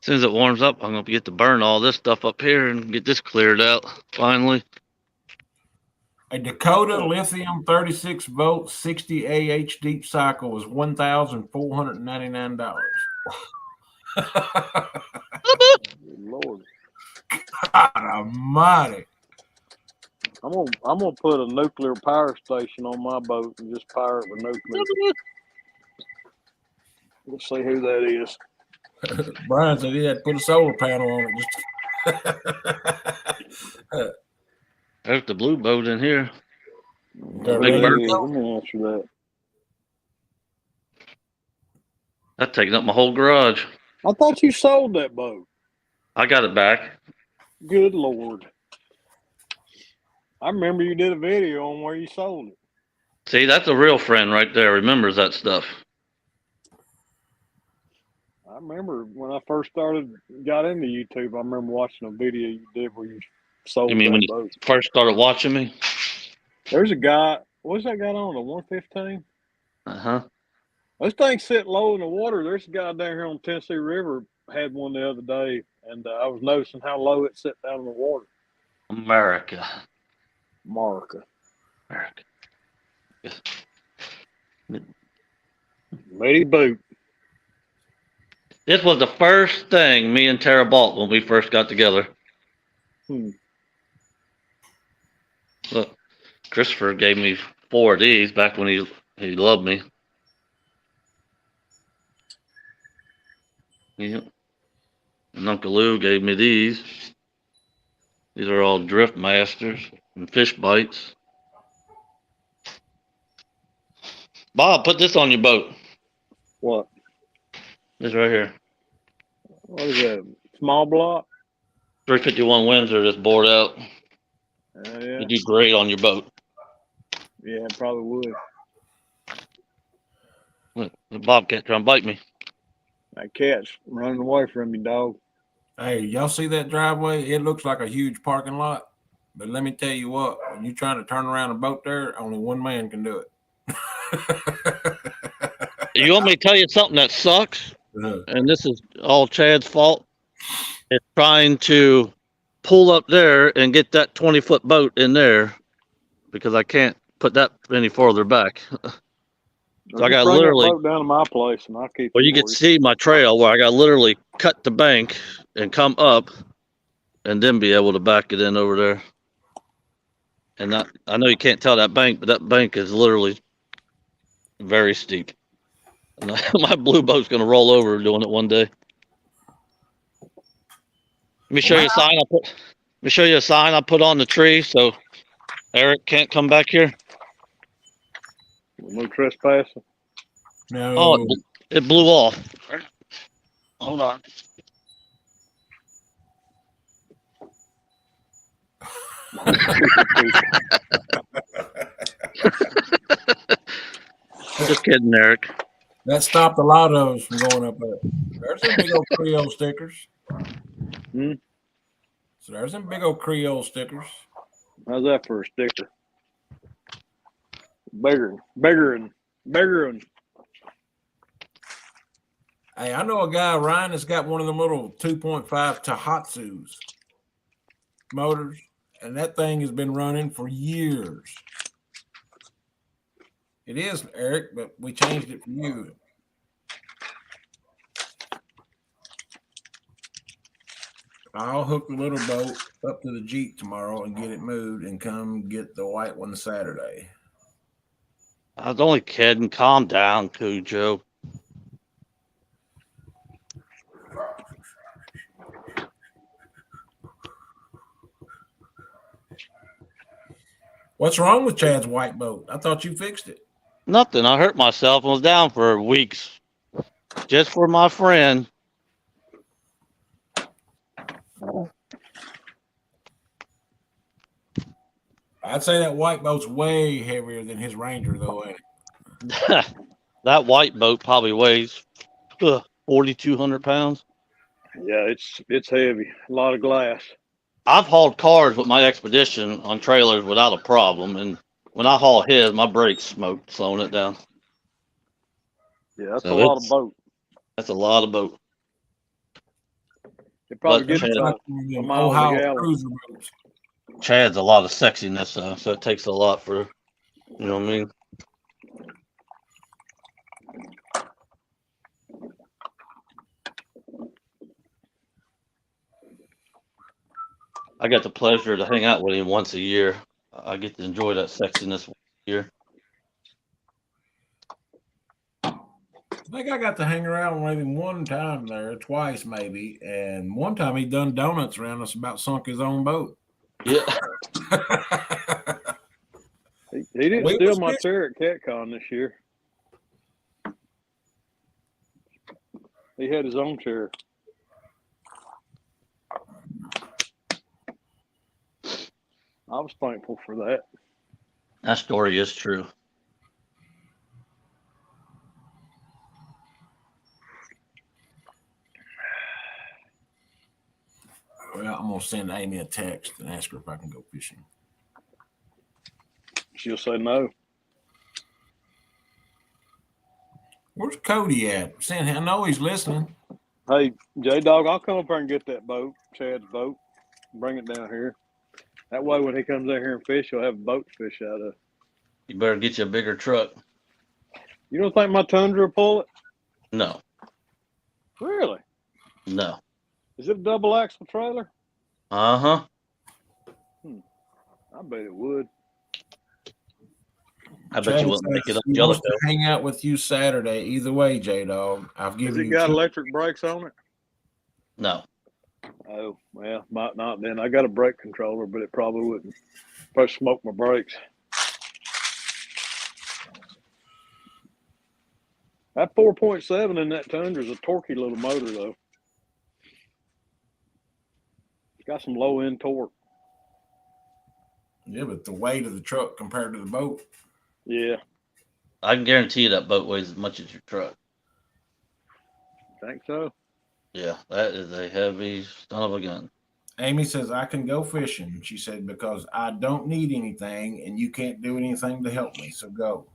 S6: As soon as it warms up, I'm gonna get to burn all this stuff up here and get this cleared out finally.
S2: A Dakota lithium 36 volt 60 AH deep cycle was $1,499.
S3: Good Lord.
S2: God almighty.
S3: I'm gonna put a nuclear power station on my boat and just power it with nuclear. We'll see who that is.
S2: Brian said he had to put a solar panel on it.
S6: There's the blue boat in here.
S2: Got
S6: Big
S2: ready
S6: bird.
S2: to go.
S3: Let me answer that.
S6: That's taking up my whole garage.
S3: I thought you sold that boat.
S6: I got it back.
S3: Good Lord. I remember you did a video on where you sold it.
S6: See, that's a real friend right there. Remembers that stuff.
S3: I remember when I first got into YouTube, I remember watching a video you did where you sold
S6: You mean
S3: that
S6: when you
S3: boat.
S6: first started watching me?
S3: There's a guy, what's that guy on, the 115?
S6: Uh-huh.
S3: Those things sit low in the water. There's a guy down here on Tennessee River had one the other day, and I was noticing how low it sit down in the water.
S6: America.
S3: America.
S6: Yes.
S3: Lady Boot.
S6: This was the first thing me and Tara bought when we first got together. Look, Christopher gave me 4 of these back when he loved me. Yeah. And Uncle Lou gave me these. These are all Drift Masters and fish bites. Bob, put this on your boat.
S3: What?
S6: This right here.
S3: What is that? Small block?
S6: 351 Windsor just bored out.
S3: Yeah.
S6: You do great on your boat.
S3: Yeah, probably would.
S6: Look, the bobcat trying to bite me.
S3: That cat's running away from you, dog.
S2: Hey, y'all see that driveway? It looks like a huge parking lot. But let me tell you what, when you're trying to turn around a boat there, only one man can do it.
S6: You want me to tell you something that sucks? And this is all Chad's fault. It's trying to pull up there and get that 20-foot boat in there because I can't put that any further back. So I got
S3: Bring that
S6: literally,
S3: boat down to my place, and I'll keep.
S6: well, you
S3: it
S6: can
S3: for
S6: see my trail where I got literally cut the bank and come up and then be able to back it in over there. And that, I know you can't tell that bank, but that bank is literally very steep. And my blue boat's going to roll over doing it one day. Let me show you a sign I put. Let me show you a sign I put on the tree. So Eric can't come back here.
S3: No trespassing.
S2: No.
S6: Oh, it blew off. Hold on. Just kidding, Eric.
S2: That stopped a lot of us from going up there. There's some big old Creole stickers.
S3: Hmm?
S2: So there's some big old Creole stickers.
S3: How's that for a sticker? Bigger and
S2: Hey, I know a guy, Ryan, that's got one of them little 2.5 Tohatsus motors, and that thing has been running for years. It is, Eric, but we changed it for you. I'll hook the little boat up to the Jeep tomorrow and get it moved and come get the white one Saturday.
S6: I was only kidding. Calm down, Cujo.
S2: What's wrong with Chad's white boat? I thought you fixed it.
S6: Nothing. I hurt myself and was down for weeks. Just for my friend.
S2: I'd say that white boat's way heavier than his Ranger, though, ain't it?
S6: That white boat probably weighs 4,200 pounds.
S3: yeah, it's heavy. A lot of glass.
S6: I've hauled cars with my Expedition on trailers without a problem, and when I haul his, my brakes smoke slowing it down.
S3: Yeah, that's
S6: So
S3: a lot of
S6: it's-
S3: boat.
S6: That's a lot of boat.
S3: It probably
S6: But
S3: gets
S6: Chad-
S3: about
S2: Them
S3: mile a
S2: Ohio
S3: gallon.
S2: cruiser boats.
S6: Chad's a lot of sexiness, so it takes a lot for, you know what I mean? I got the pleasure to hang out with him once a year. I get to enjoy that sexiness once a year.
S2: I think I got to hang around with him one time there, twice maybe, and one time he done donuts around us, about sunk his own boat.
S6: Yeah.
S3: He didn't
S2: We
S3: steal
S2: was
S3: my
S2: fishing.
S3: chair at CatCon this year. He had his own chair. I was thankful for that.
S6: That story is true.
S2: Well, I'm gonna send Amy a text and ask her if I can go fishing.
S3: She'll say no.
S2: Where's Cody at? I know he's listening.
S3: Hey, J Dog, I'll come up there and get that boat, Chad's boat, bring it down here. That way, when he comes out here and fish, he'll have a boat to fish out of.
S6: You better get you a bigger truck.
S3: You don't think my Tundra will pull it?
S6: No,
S3: Really?
S6: no.
S3: Is it a double axle trailer?
S6: Uh-huh.
S3: I bet it would.
S6: I bet
S2: Chad
S6: you wouldn't
S2: says
S6: pick it up
S2: he
S6: Jellicoe.
S2: wants to hang out with you Saturday. Either way, J Dog. I've
S3: Has
S2: given
S3: it
S2: you
S3: got
S2: two-
S3: electric brakes on it?
S6: No.
S3: Oh, well, might not then. I got a brake controller, but it probably wouldn't. Probably smoke my brakes. That 4.7 in that Tundra is a torquey little motor, though. It's got some low end torque.
S2: Yeah, but the weight of the truck compared to the boat.
S3: Yeah,
S6: I can guarantee you that boat weighs as much as your truck.
S3: think so.
S6: Yeah, that is a heavy son of a gun.
S2: Amy says I can go fishing. She said because I don't need anything and you can't do anything to help me. So go.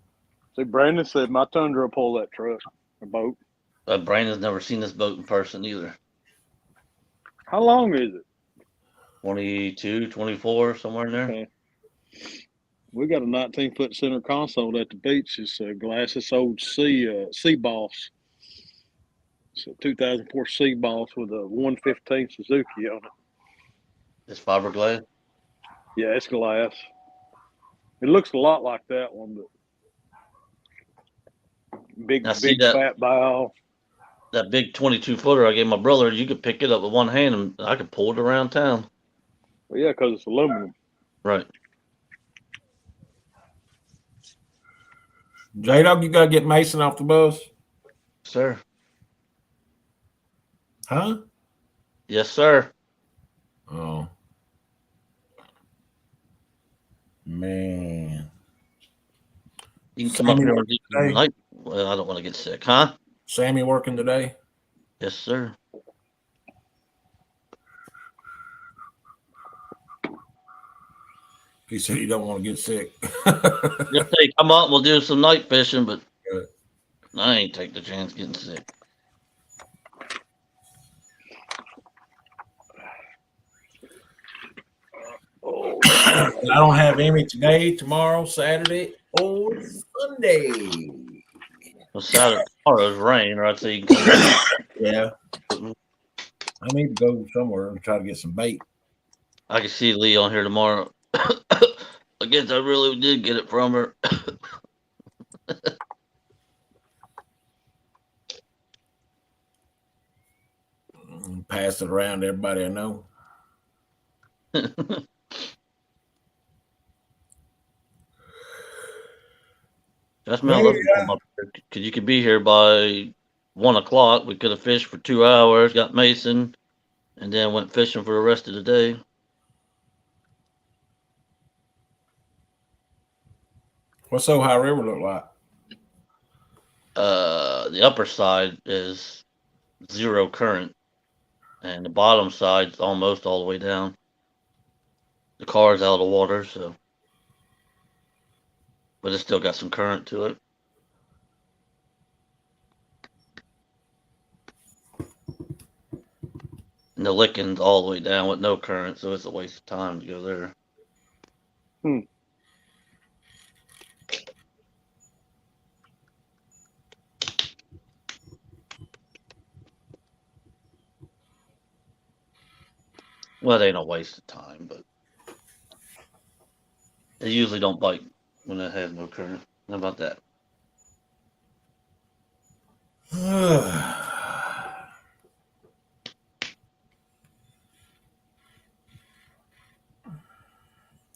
S3: See, Brandon said my Tundra will pull that truck or boat.
S6: But Brandon's never seen this boat in person either.
S3: How long is it?
S6: 22, 24, somewhere in there.
S3: Okay. We got a 19-foot center console at the beach. It's glass. It's old Sea Boss. It's a 2004 Sea Boss with a 115 Suzuki on it.
S6: It's fiberglass.
S3: Yeah, it's glass. It looks a lot like that one, but big,
S6: Now, see
S3: big
S6: that-
S3: fat bow.
S6: That big 22 footer I gave my brother, you could pick it up with one hand and I could pull it around town.
S3: Well, yeah, because it's aluminum.
S6: Right.
S2: J-Dog, you got to get Mason off the bus?
S6: Sir.
S2: Huh?
S6: Yes, sir.
S2: Oh. Man.
S6: You can come up
S2: Sammy
S6: here
S2: working
S6: and do some
S2: today?
S6: night. Well, I don't want to get sick, huh?
S2: Sammy working today?
S6: Yes, sir.
S2: He said he don't want to get sick.
S6: Just say, come up, we'll do some night fishing, but
S2: Good.
S6: I ain't take the chance getting sick.
S2: I don't have Emmy today, tomorrow, Saturday, or Sunday.
S6: Well, Saturday, tomorrow's rain, or I'd say you can come.
S2: Yeah. I need to go somewhere and try to get some bait.
S6: I can see Lee on here tomorrow. I guess I really did get it from her.
S2: Pass it around to everybody I know.
S6: That's me. I love to come up here because you could be here by 1 o'clock. We could have fished for 2 hours, got Mason, and then went fishing for the rest of the day.
S2: What's Ohio River look like?
S6: The upper side is 0 current, and the bottom side's almost all the way down. The car's out of the water, so, but it's still got some current to it. And the Licken's all the way down with no current, so it's a waste of time to go there. Well, it ain't a waste of time, but they usually don't bite when it has no current. How about that?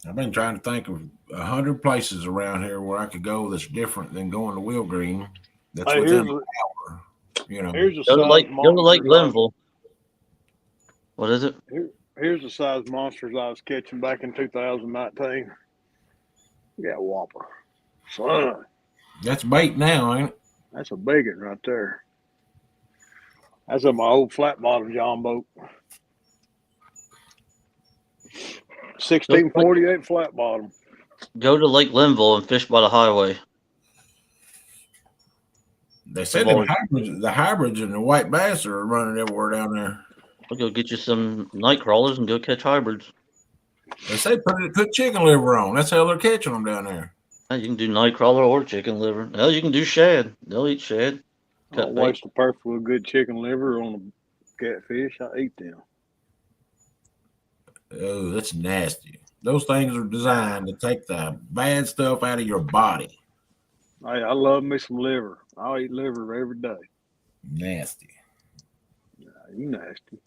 S2: I've been trying to think of 100 places around here where I could go that's different than going to Wheel Green. That's
S3: Hey,
S2: within an hour. You know,
S3: Here's the
S6: Go to
S3: size
S6: Lake
S3: monsters
S6: Linville. What is it?
S3: Here's the size monsters I was catching back in 2019. You got whopper. Son,
S2: that's bait now, ain't it?
S3: that's a big one right there. That's on my old flat bottom John boat. 1648 flat bottom.
S6: Go to Lake Linville and fish by the highway.
S2: They said the hybrids and the white bass are running everywhere down there.
S6: We'll go get you some night crawlers and go catch hybrids.
S2: They say put chicken liver on. That's how they're catching them down there.
S6: You can do night crawler or chicken liver. Hell, you can do shad. They'll eat shad.
S3: Don't waste a perfectly good chicken liver on a catfish. I eat them.
S2: Oh, that's nasty. Those things are designed to take the bad stuff out of your body.
S3: Hey, I love me some liver. I'll eat liver every day.
S2: Nasty.
S3: You nasty.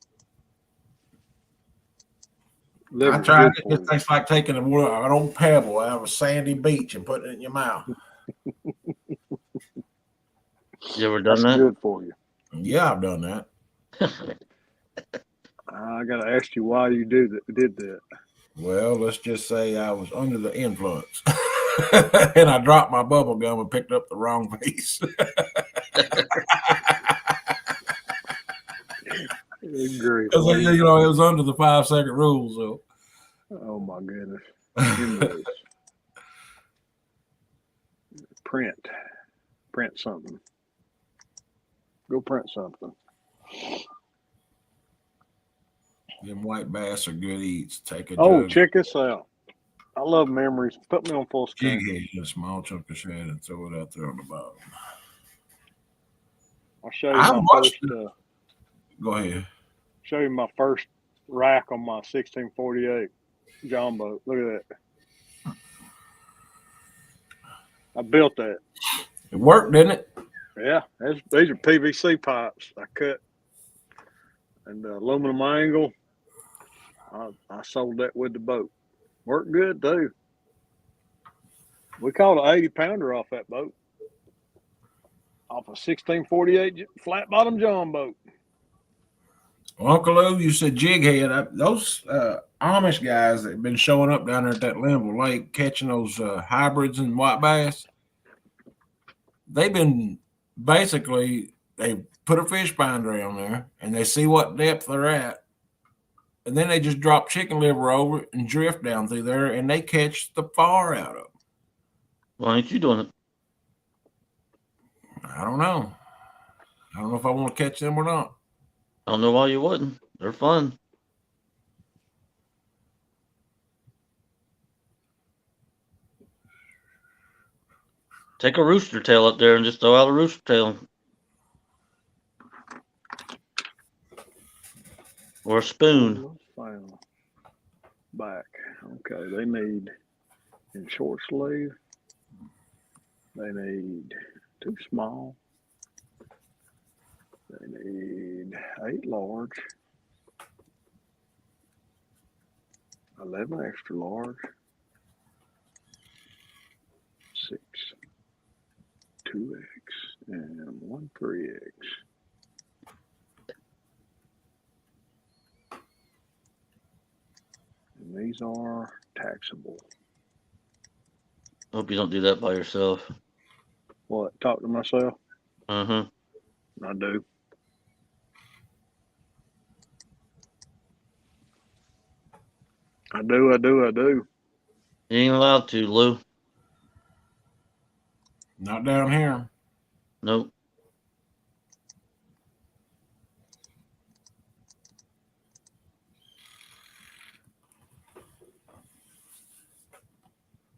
S2: I
S3: Liver's
S2: tried
S3: good
S2: it.
S3: for
S2: It tastes like taking an old pebble out of a sandy beach and putting it in your mouth.
S6: You ever done
S3: That's
S6: that?
S3: good for you.
S2: Yeah, I've done that.
S3: I got to ask you why you did that.
S2: Well, let's just say I was under the influence. And I dropped my bubble gum and picked up the wrong piece.
S3: Great.
S2: You know, it was under the 5-second rule. So,
S3: Oh my goodness. Print something. Go print something.
S2: them white bass are good eats. Take a
S3: Oh,
S2: jug,
S3: check this out. I love memories. Put me on full screen.
S2: jig head, a small chunk of shad, and throw it out there on the bottom.
S3: I'll show you
S2: I
S3: my
S2: watched
S3: first.
S2: Go ahead.
S3: Show you my first rack on my 1648 John boat. Look at that. I built that.
S2: It worked, didn't it?
S3: Yeah, these are PVC pipes I cut and aluminum angle. I sold that with the boat. Worked good too. We caught an 80-pounder off that boat. off a 1648 flat bottom John boat.
S2: Well, Uncle Lou, you said jig head. Those Amish guys that have been showing up down there at that Linville Lake catching those hybrids and white bass, they've been basically, they put a fish binder on there and they see what depth they're at. And then they just drop chicken liver over it and drift down through there and they catch the far out of them.
S6: Why ain't you doing it?
S2: I don't know. I don't know if I want to catch them or not.
S6: I don't know why you wouldn't. They're fun. Take a rooster tail up there and just throw out a rooster tail. Or a spoon.
S3: Back. Okay, they need in short sleeve. They need 2 small. They need 8 large, 11 extra large, 6 2X, and 1 3X. And these are taxable.
S6: Hope you don't do that by yourself.
S3: What? Talk to myself?
S6: Uh-huh.
S3: I do. I do.
S6: You ain't allowed to, Lou.
S2: Not down here.
S6: Nope.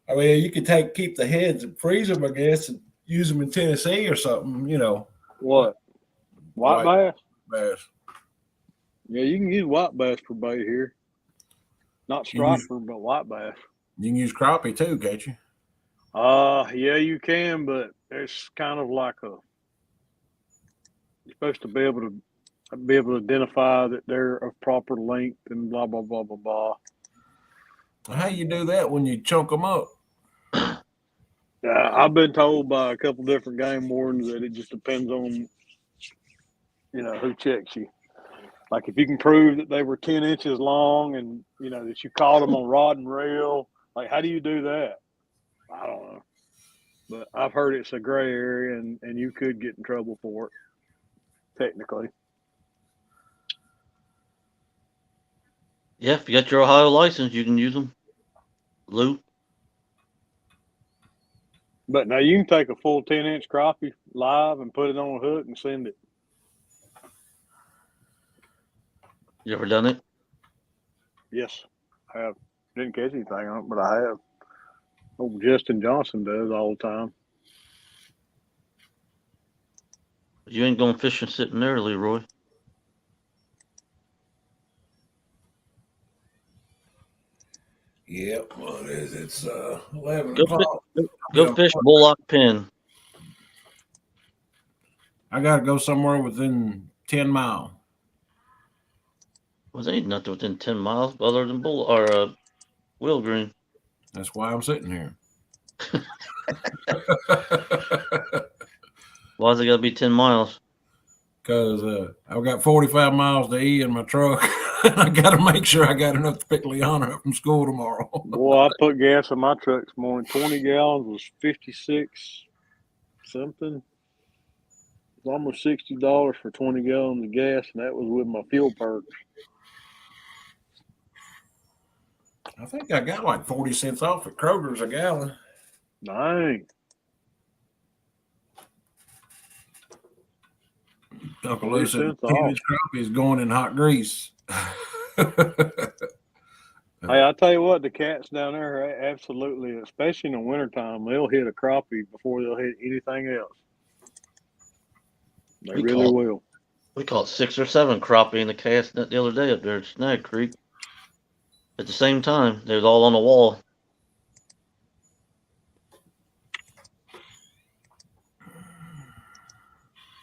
S2: I mean, you could keep the heads and freeze them, I guess, and use them in Tennessee or something, you know.
S3: What? White bass?
S2: Bass.
S3: Yeah, you can use white bass for bait here. Not striper, but white bass.
S2: You can use crappie too, can't you?
S3: Yeah, you can, but it's kind of like you're supposed to be able to identify that they're of proper length and blah blah blah blah blah.
S2: How you do that when you chunk them up?
S3: I've been told by a couple different game wardens that it just depends on, who checks you. Like if you can prove that they were 10 inches long and, that you caught them on rod and reel, like how do you do that? I don't know. But I've heard it's a gray area and you could get in trouble for it, technically.
S6: Yeah, if you got your Ohio license, you can use them. Lou?
S3: But now you can take a full 10-inch crappie live and put it on a hook and send it.
S6: You ever done it?
S3: Yes, I have. Didn't catch anything on it, but I have. Old Justin Johnson does all the time.
S6: You ain't going fishing sitting there, Leroy.
S2: Yep. What is it? It's 11
S6: Go,
S2: o'clock.
S6: go fish Bullock Pen.
S2: I got to go somewhere within 10 miles.
S6: Well, there ain't nothing within 10 miles other than Will Green.
S2: That's why I'm sitting here.
S6: Why's it got to be 10 miles?
S2: Because I've got 45 miles to E in my truck. And I got to make sure I got enough to pick Liana up from school tomorrow.
S3: Boy, I put gas in my truck this morning. 20 gallons was 56 something. It was almost $60 for 20 gallons of gas, and that was with my fuel perks.
S2: I think I got like 40 cents off at Kroger's a gallon.
S3: Dang.
S2: Uncle Lou said
S3: 40 cents off.
S2: crappie is going in hot grease.
S3: Hey, I tell you what, the cats down there are absolutely, especially in the wintertime, they'll hit a crappie before they'll hit anything else. They really will.
S6: We caught 6 or 7 crappie in the cast net the other day up there at Snag Creek. At the same time, they was all on the wall.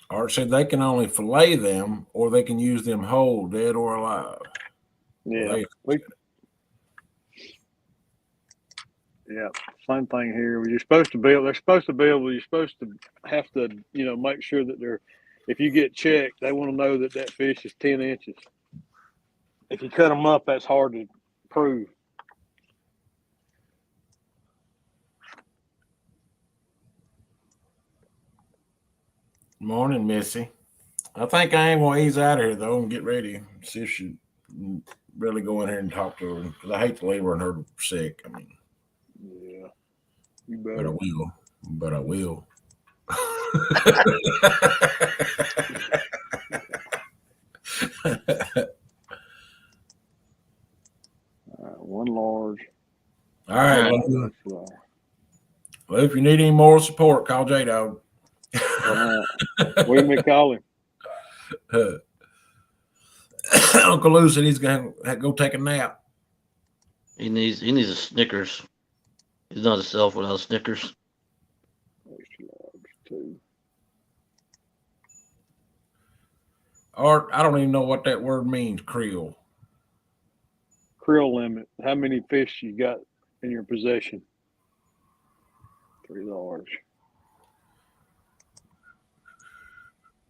S2: Art said they can only fillet them or they can use them whole, dead or alive.
S3: Yeah. Yeah, same thing here. You're supposed to be able. They're supposed to be able. You're supposed to have to, make sure that they're. If you get checked, they want to know that that fish is 10 inches. If you cut them up, that's hard to prove.
S2: Morning, Missy. I think I ain't gonna ease out of here though and get ready. See if she really go in here and talk to her because I hate to leave her and her sick. I mean,
S3: Yeah, you
S2: but I
S3: better.
S2: will. But I will.
S3: All right, one large.
S2: All right.
S6: All
S2: Lou.
S3: All
S2: Well, if you need any more support, call J Dog.
S3: right. We may call him.
S2: Uncle Lou said he's gonna go take a nap.
S6: He needs a Snickers. He's not himself without Snickers.
S3: Extra large, 2.
S2: Or I don't even know what that word means. Creole.
S3: Krill limit. How many fish you got in your possession? 3 large.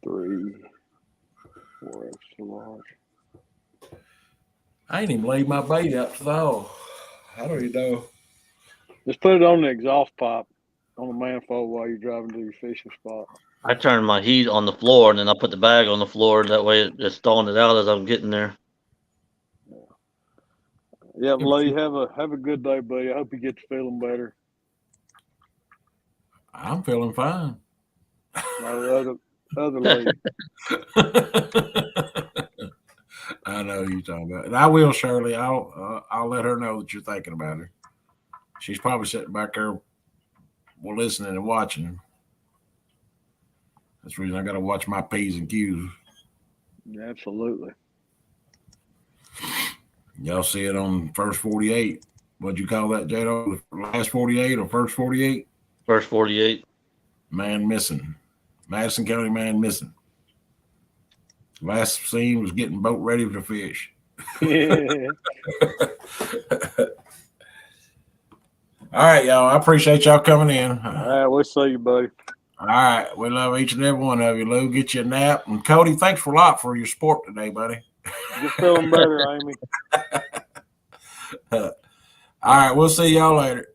S3: 3. 4 extra large.
S2: I ain't even laid my bait out to the hole. I don't even know.
S3: Just put it on the exhaust pipe on the manifold while you're driving to your fishing spot.
S6: I turn my heat on the floor and then I put the bag on the floor. That way it's thawing it out as I'm getting there.
S3: Yeah, Lee, have a good day, buddy. I hope you get to feeling better.
S2: I'm feeling fine.
S3: No, other Lee.
S2: I know you're talking about, and I will, Shirley. I'll let her know that you're thinking about her. She's probably sitting back there, listening and watching. That's the reason I got to watch my P's and Q's.
S3: Absolutely.
S2: Y'all see it on first 48. What'd you call that, J-Dog? Last 48 or first 48?
S6: First 48.
S2: Man missing. Madison County man missing. Last seen was getting boat ready to fish.
S3: Yeah.
S2: All right, y'all. I appreciate y'all coming in.
S3: All right, we'll see you, buddy.
S2: All right. We love each and every one of you. Lou, get you a nap. And Cody, thanks for a lot for your support today, buddy.
S3: Just feeling better, Amy.
S2: All right. We'll see y'all later.